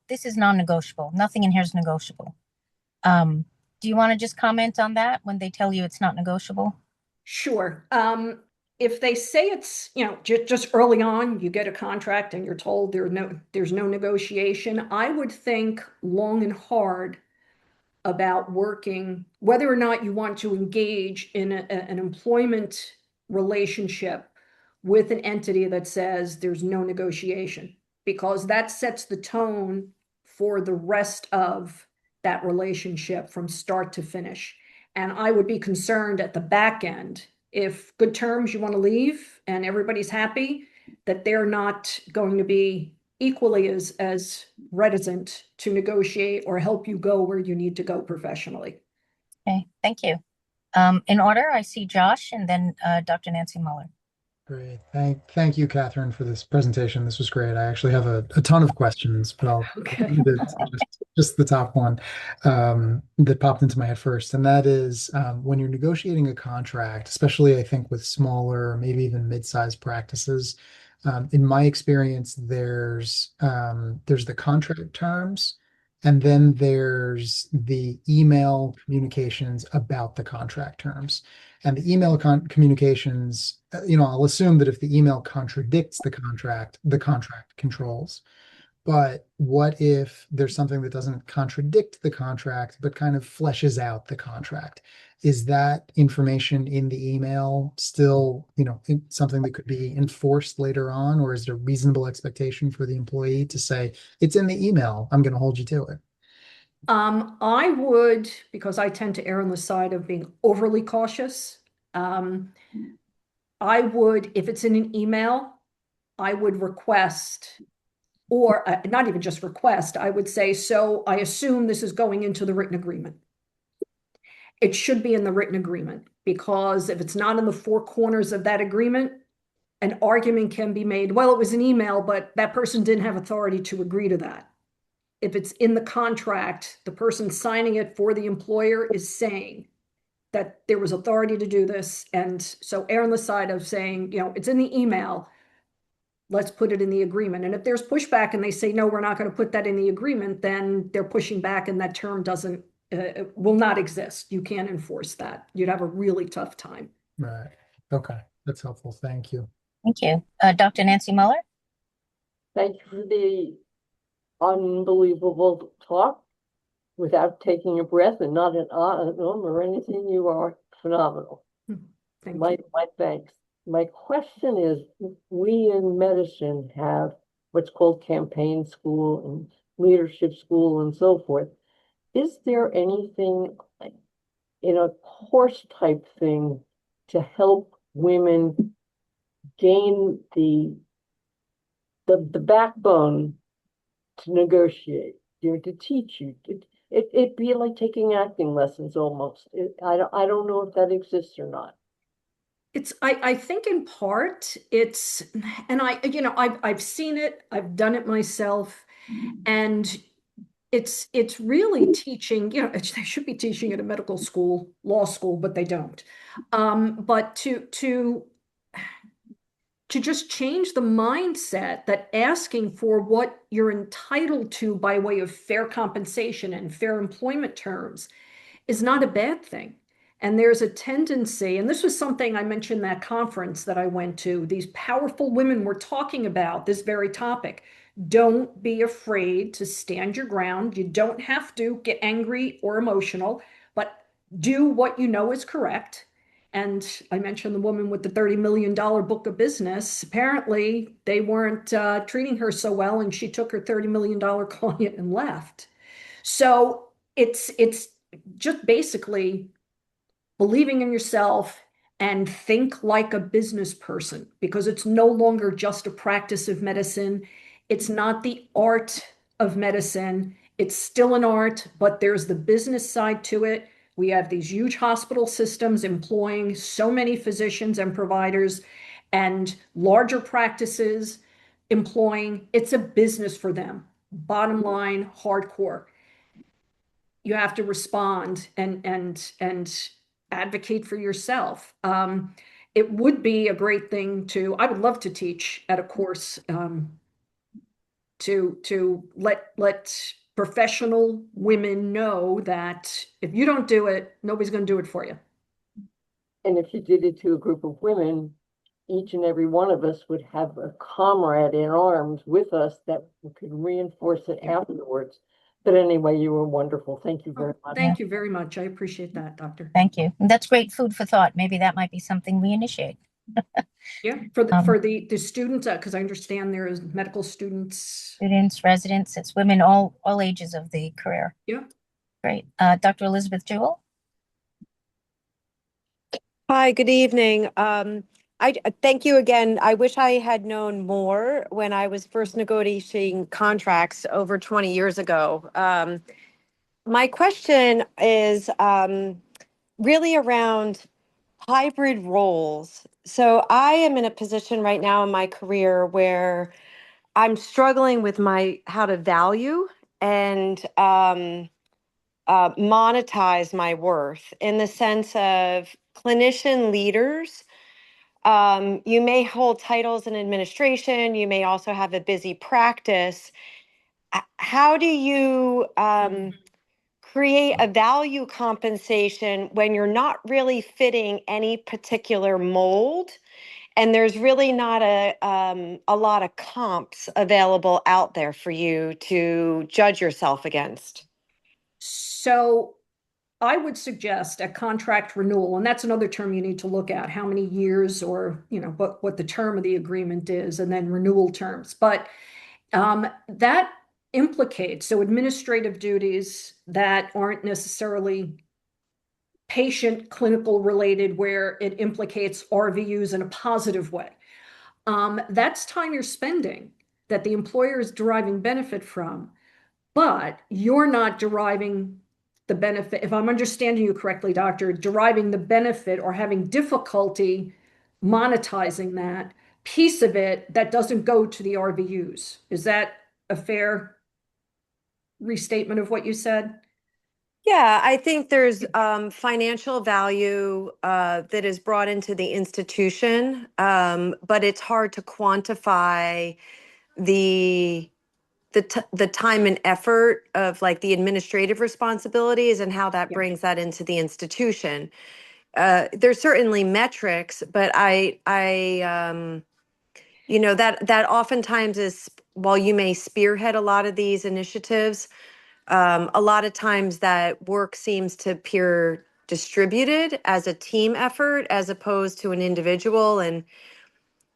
this is non-negotiable. Nothing in here is negotiable. Do you want to just comment on that when they tell you it's not negotiable? Sure. if they say it's, just early on, you get a contract and you're told there's no negotiation, I would think long and hard about working, whether or not you want to engage in an employment relationship with an entity that says there's no negotiation, because that sets the tone for the rest of that relationship from start to finish. And I would be concerned at the back end, if good terms, you want to leave and everybody's happy, that they're not going to be equally as reticent to negotiate or help you go where you need to go professionally. Okay, thank you. In order, I see Josh and then Dr. Nancy Muller. Great. Thank you, Catherine, for this presentation. This was great. I actually have a ton of questions, but I'll Okay. leave it to just the top one that popped into my head first. And that is when you're negotiating a contract, especially I think with smaller, maybe even mid-sized practices, in my experience, there's the contract terms, and then there's the email communications about the contract terms. And the email communications, I'll assume that if the email contradicts the contract controls. But what if there's something that doesn't contradict the contract, but kind of fleshes out the contract? Is that information in the email still, something that could be enforced later on, or is there a reasonable expectation for the employee to say, it's in the email, I'm going to hold you to it? I would, because I tend to err on the side of being overly cautious. I would, if it's in an email, I would request, or not even just request, I would say, so I assume this is going into the written agreement. It should be in the written agreement, because if it's not in the four corners of that agreement, an argument can be made, well, it was an email, but that person didn't have authority to agree to that. If it's in the contract, the person signing it for the employer is saying that there was authority to do this. And so err on the side of saying, it's in the email, let's put it in the agreement. And if there's pushback and they say, no, we're not going to put that in the agreement, then they're pushing back and that term will not exist. You can't enforce that. You'd have a really tough time. Right. Okay. That's helpful. Thank you. Thank you. Dr. Nancy Muller? Thank you for the unbelievable talk without taking a breath and not an or anything. You are phenomenal. Thank My thanks. My question is, we in medicine have what's called campaign school and leadership school and so forth. Is there anything in a course type thing to help women gain the backbone to negotiate, to teach you? It'd be like taking acting lessons almost. I don't know if that exists or not. I think in part it's, and I've seen it, I've done it myself, and it's really teaching, they should be teaching at a medical school, law school, but they don't. But to just change the mindset that asking for what you're entitled to by way of fair compensation and fair employment terms is not a bad thing. And there's a tendency, and this was something I mentioned that conference that I went to, these powerful women were talking about this very topic. Don't be afraid to stand your ground. You don't have to get angry or emotional, but do what you know is correct. And I mentioned the woman with the $30 million book of business. Apparently, they weren't treating her so well, and she took her $30 million client and left. So it's just basically believing in yourself and think like a business person, because it's no longer just a practice of medicine. It's not the art of medicine. It's still an art, but there's the business side to it. We have these huge hospital systems employing so many physicians and providers, and larger practices employing, it's a business for them. Bottom line, hardcore. You have to respond and advocate for yourself. It would be a great thing I would love to teach at a course to let professional women know that if you don't do it, nobody's going to do it for you. And if you did it to a group of women, each and every one of us would have a comrade in arms with us that could reinforce it afterwards. But anyway, you were wonderful. Thank you very much. Thank you very much. I appreciate that, Doctor. Thank you. And that's great food for thought. Maybe that might be something we initiate. Yeah, for the students, because I understand there is medical students. Students, residents, it's women, all ages of the career. Yeah. Great. Dr. Elizabeth Jewell? Hi, good evening. I thank you again. I wish I had known more when I was first negotiating contracts over 20 years ago. My question is really around hybrid roles. So I am in a position right now in my career where I'm struggling with how to value and monetize my worth in the sense of clinician leaders. You may hold titles in administration, you may also have a busy practice. How do you create a value compensation when you're not really fitting any particular mold? And there's really not a lot of comps available out there for you to judge yourself against. So I would suggest a contract renewal, and that's another term you need to look at, how many years or, what the term of the agreement is, and then renewal terms. But that implicates, so administrative duties that aren't necessarily patient clinical related, where it implicates RVUs in a positive way. That's time you're spending that the employer is deriving benefit from, but you're not deriving the benefit. If I'm understanding you correctly, doctor, deriving the benefit or having difficulty monetizing that piece of it that doesn't go to the RVUs. Is that a fair restatement of what you said? Yeah, I think there's financial value that is brought into the institution, but it's hard to quantify the the time and effort of like the administrative responsibilities and how that Yeah. brings that into the institution. There's certainly metrics, but that oftentimes is while you may spearhead a lot of these initiatives, a lot of times that work seems to appear distributed as a team effort as opposed to an individual. And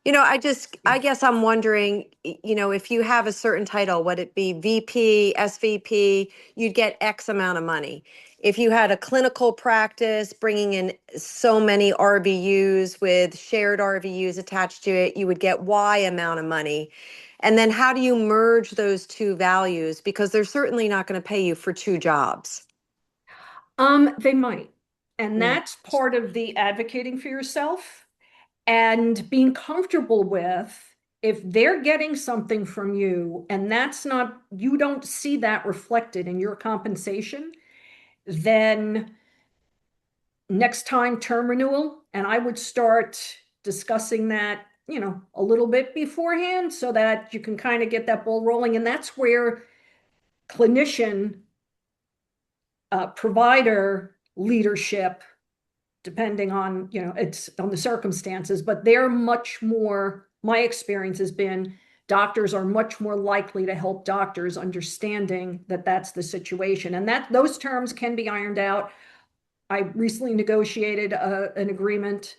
I guess I'm wondering, if you have a certain title, would it be VP, SVP, you'd get X amount of money. If you had a clinical practice bringing in so many RVUs with shared RVUs attached to it, you would get Y amount of money. And then how do you merge those two values? Because they're certainly not going to pay you for two jobs. They might. And that's part of the advocating for yourself and being comfortable with, if they're getting something from you and you don't see that reflected in your compensation, then next time term renewal, and I would start discussing that, a little bit beforehand so that you can kind of get that ball rolling. And that's where clinician, provider leadership, depending on, it's on the circumstances, but they're much more, my experience has been doctors are much more likely to help doctors understanding that that's the situation. And that those terms can be ironed out. I recently negotiated an agreement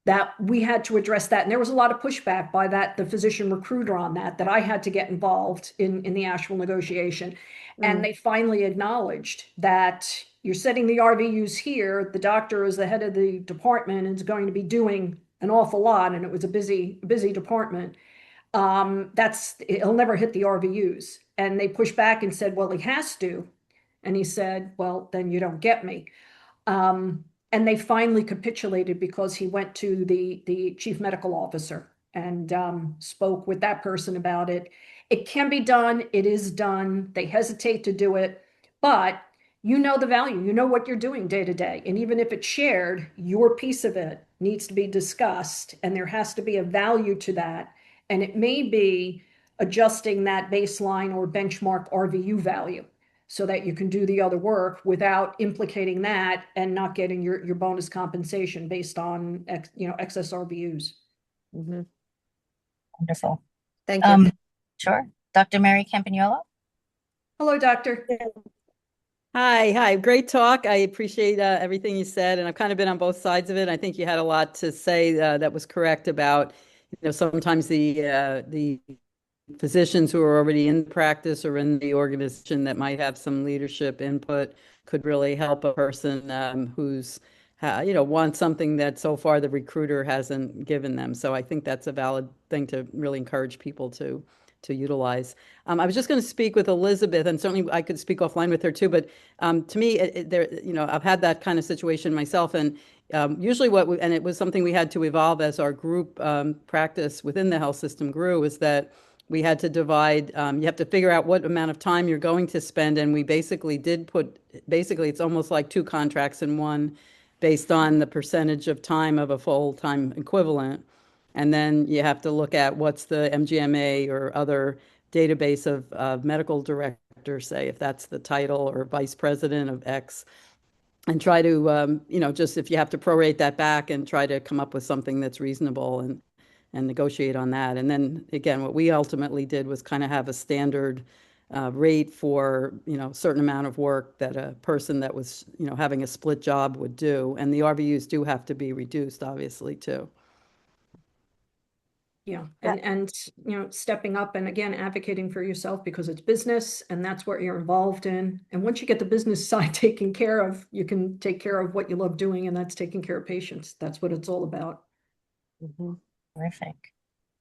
that we had to address that. And there was a lot of pushback by the physician recruiter on that I had to get involved in the actual negotiation. And they finally acknowledged that you're setting the RVUs here. The doctor is the head of the department and is going to be doing an awful lot. And it was a busy department. He'll never hit the RVUs. And they pushed back and said, well, he has to. And he said, well, then you don't get me. And they finally capitulated because he went to the chief medical officer and spoke with that person about it. It can be done. It is done. They hesitate to do it, but you know the value. You know what you're doing day to day. And even if it's shared, your piece of it needs to be discussed, and there has to be a value to that. And it may be adjusting that baseline or benchmark RVU value. so that you can do the other work without implicating that and not getting your bonus compensation based on excess RVUs. Mhm. Wonderful. Thank you. Sure. Dr. Mary Campagnolo? Hello, doctor. Hi. Great talk. I appreciate everything you said, and I've kind of been on both sides of it. I think you had a lot to say that was correct about, sometimes the physicians who are already in practice or in the organization that might have some leadership input could really help a person who's wants something that so far the recruiter hasn't given them. So I think that's a valid thing to really encourage people to utilize. I was just going to speak with Elizabeth, and certainly I could speak offline with her too. But to me, I've had that kind of situation myself, and usually and it was something we had to evolve as our group practice within the health system grew, is that we had to divide. You have to figure out what amount of time you're going to spend, and we basically it's almost like two contracts in one, based on the percentage of time of a full-time equivalent. And then you have to look at what's the MGMA or other database of medical directors, say, if that's the title, or vice president of X, and try to, just if you have to prorate that back and try to come up with something that's reasonable and negotiate on that. And then again, what we ultimately did was kind of have a standard rate for, a certain amount of work that a person that was, having a split job would do. And the RVUs do have to be reduced, obviously, too. Yeah, and stepping up and again advocating for yourself, because it's business and that's what you're involved in. And once you get the business side taken care of, you can take care of what you love doing, and that's taking care of patients. That's what it's all about. Mhm. Terrific.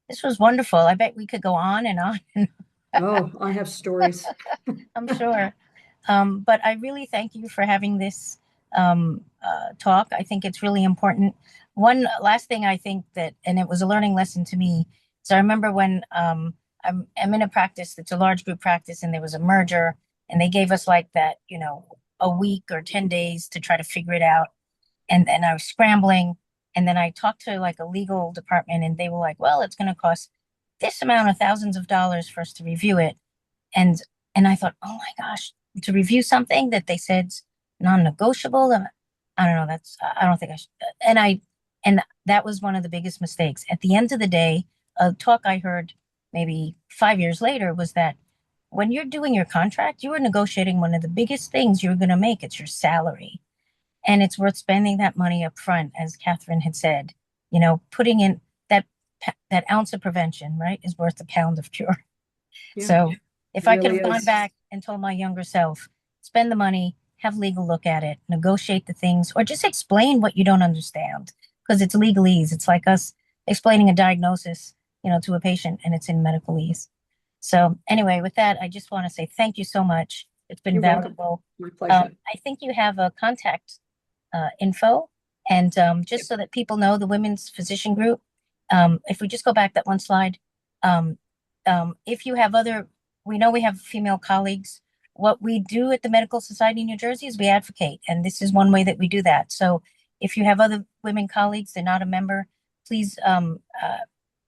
This was wonderful. I bet we could go on and on. Oh, I have stories. I'm sure. But I really thank you for having this talk. I think it's really important. One last thing I think and it was a learning lesson to me. So I remember when I'm in a practice that's a large group practice, and there was a merger, and they gave us like that, a week or 10 days to try to figure it out. And I was scrambling. And then I talked to like a legal department, and they were like, well, it's going to cost this amount of thousands of dollars for us to review it. And I thought, oh my gosh, to review something that they said's non-negotiable. I don't know. I don't think I should. And that was one of the biggest mistakes. At the end of the day, a talk I heard maybe 5 years later was that when you're doing your contract, you are negotiating one of the biggest things you're going to make. It's your salary. And it's worth spending that money up front, as Catherine had said, putting in that ounce of prevention, right, is worth a pound of cure. Yeah, So if I could really have gone is. back and told my younger self, spend the money, have legal look at it, negotiate the things, or just explain what you don't understand, because it's legalese. It's like us explaining a diagnosis, to a patient, and it's in medicalese. So anyway, with that, I just want to say thank you so much. It's been You're welcome. valuable. My pleasure. I think you have a contact info, and just so that people know, the Women's Physician Group, if we just go back that one slide, if you have we know we have female colleagues. What we do at the Medical Society in New Jersey is we advocate, and this is one way that we do that. So if you have other women colleagues, they're not a member, please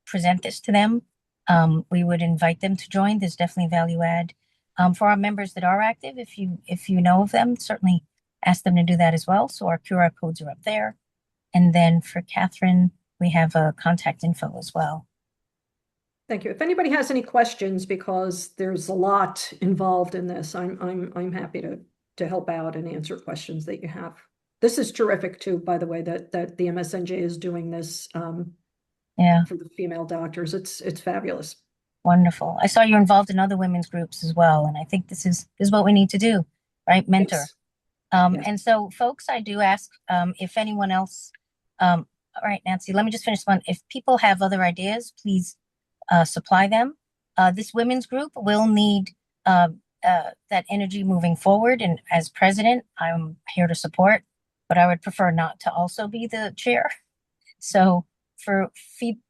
present this to them. We would invite them to join. There's definitely value add. For our members that are active, if you know of them, certainly ask them to do that as well. So our QR codes are up there. And then for Catherine, we have a contact info as well. Thank you. If anybody has any questions, because there's a lot involved in this, I'm happy to help out and answer questions that you have. This is terrific too, by the way, that the MSNJ is doing this for the female doctors. It's fabulous. Wonderful. I saw you're involved in other women's groups as well, and I think this is what we need to do, right? Mentor. Yes. Yes. And so, folks, I do ask if anyone else. All right, Nancy, let me just finish one. If people have other ideas, please supply them. This women's group will need that energy moving forward. And as president, I'm here to support, but I would prefer not to also be the chair. So for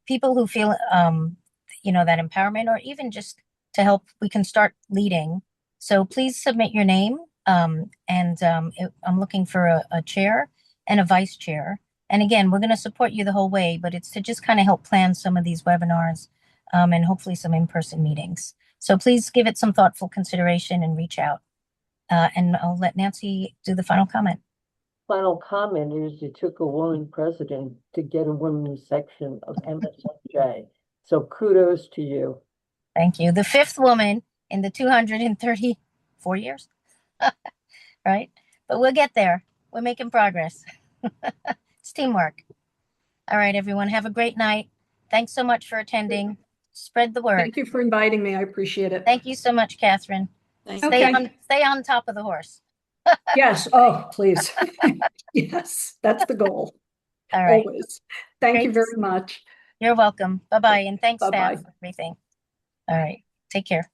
people who feel, that empowerment, or even just to help, we can start leading. So please submit your name. I'm looking for a chair and a vice chair. And again, we're going to support you the whole way, but it's to just kind of help plan some of these webinars and hopefully some in-person meetings. So please give it some thoughtful consideration and reach out. And I'll let Nancy do the final comment. Final comment is you took a woman president to get a women's section of MSFJ. So kudos to you. Thank you. The fifth woman in the 234 years, right? But we'll get there. We're making progress. It's teamwork. All right, everyone. Have a great night. Thanks so much for attending. Spread the word. Thank you for inviting me. I appreciate it. Thank you so much, Catherine. Thank Stay Okay. stay on top of the horse. Yes. Oh, please. Yes, that's the goal. All right. Always. Thank you Great. very much. You're welcome. Bye-bye. And thanks, staff, Bye-bye. for everything. All right. Take care.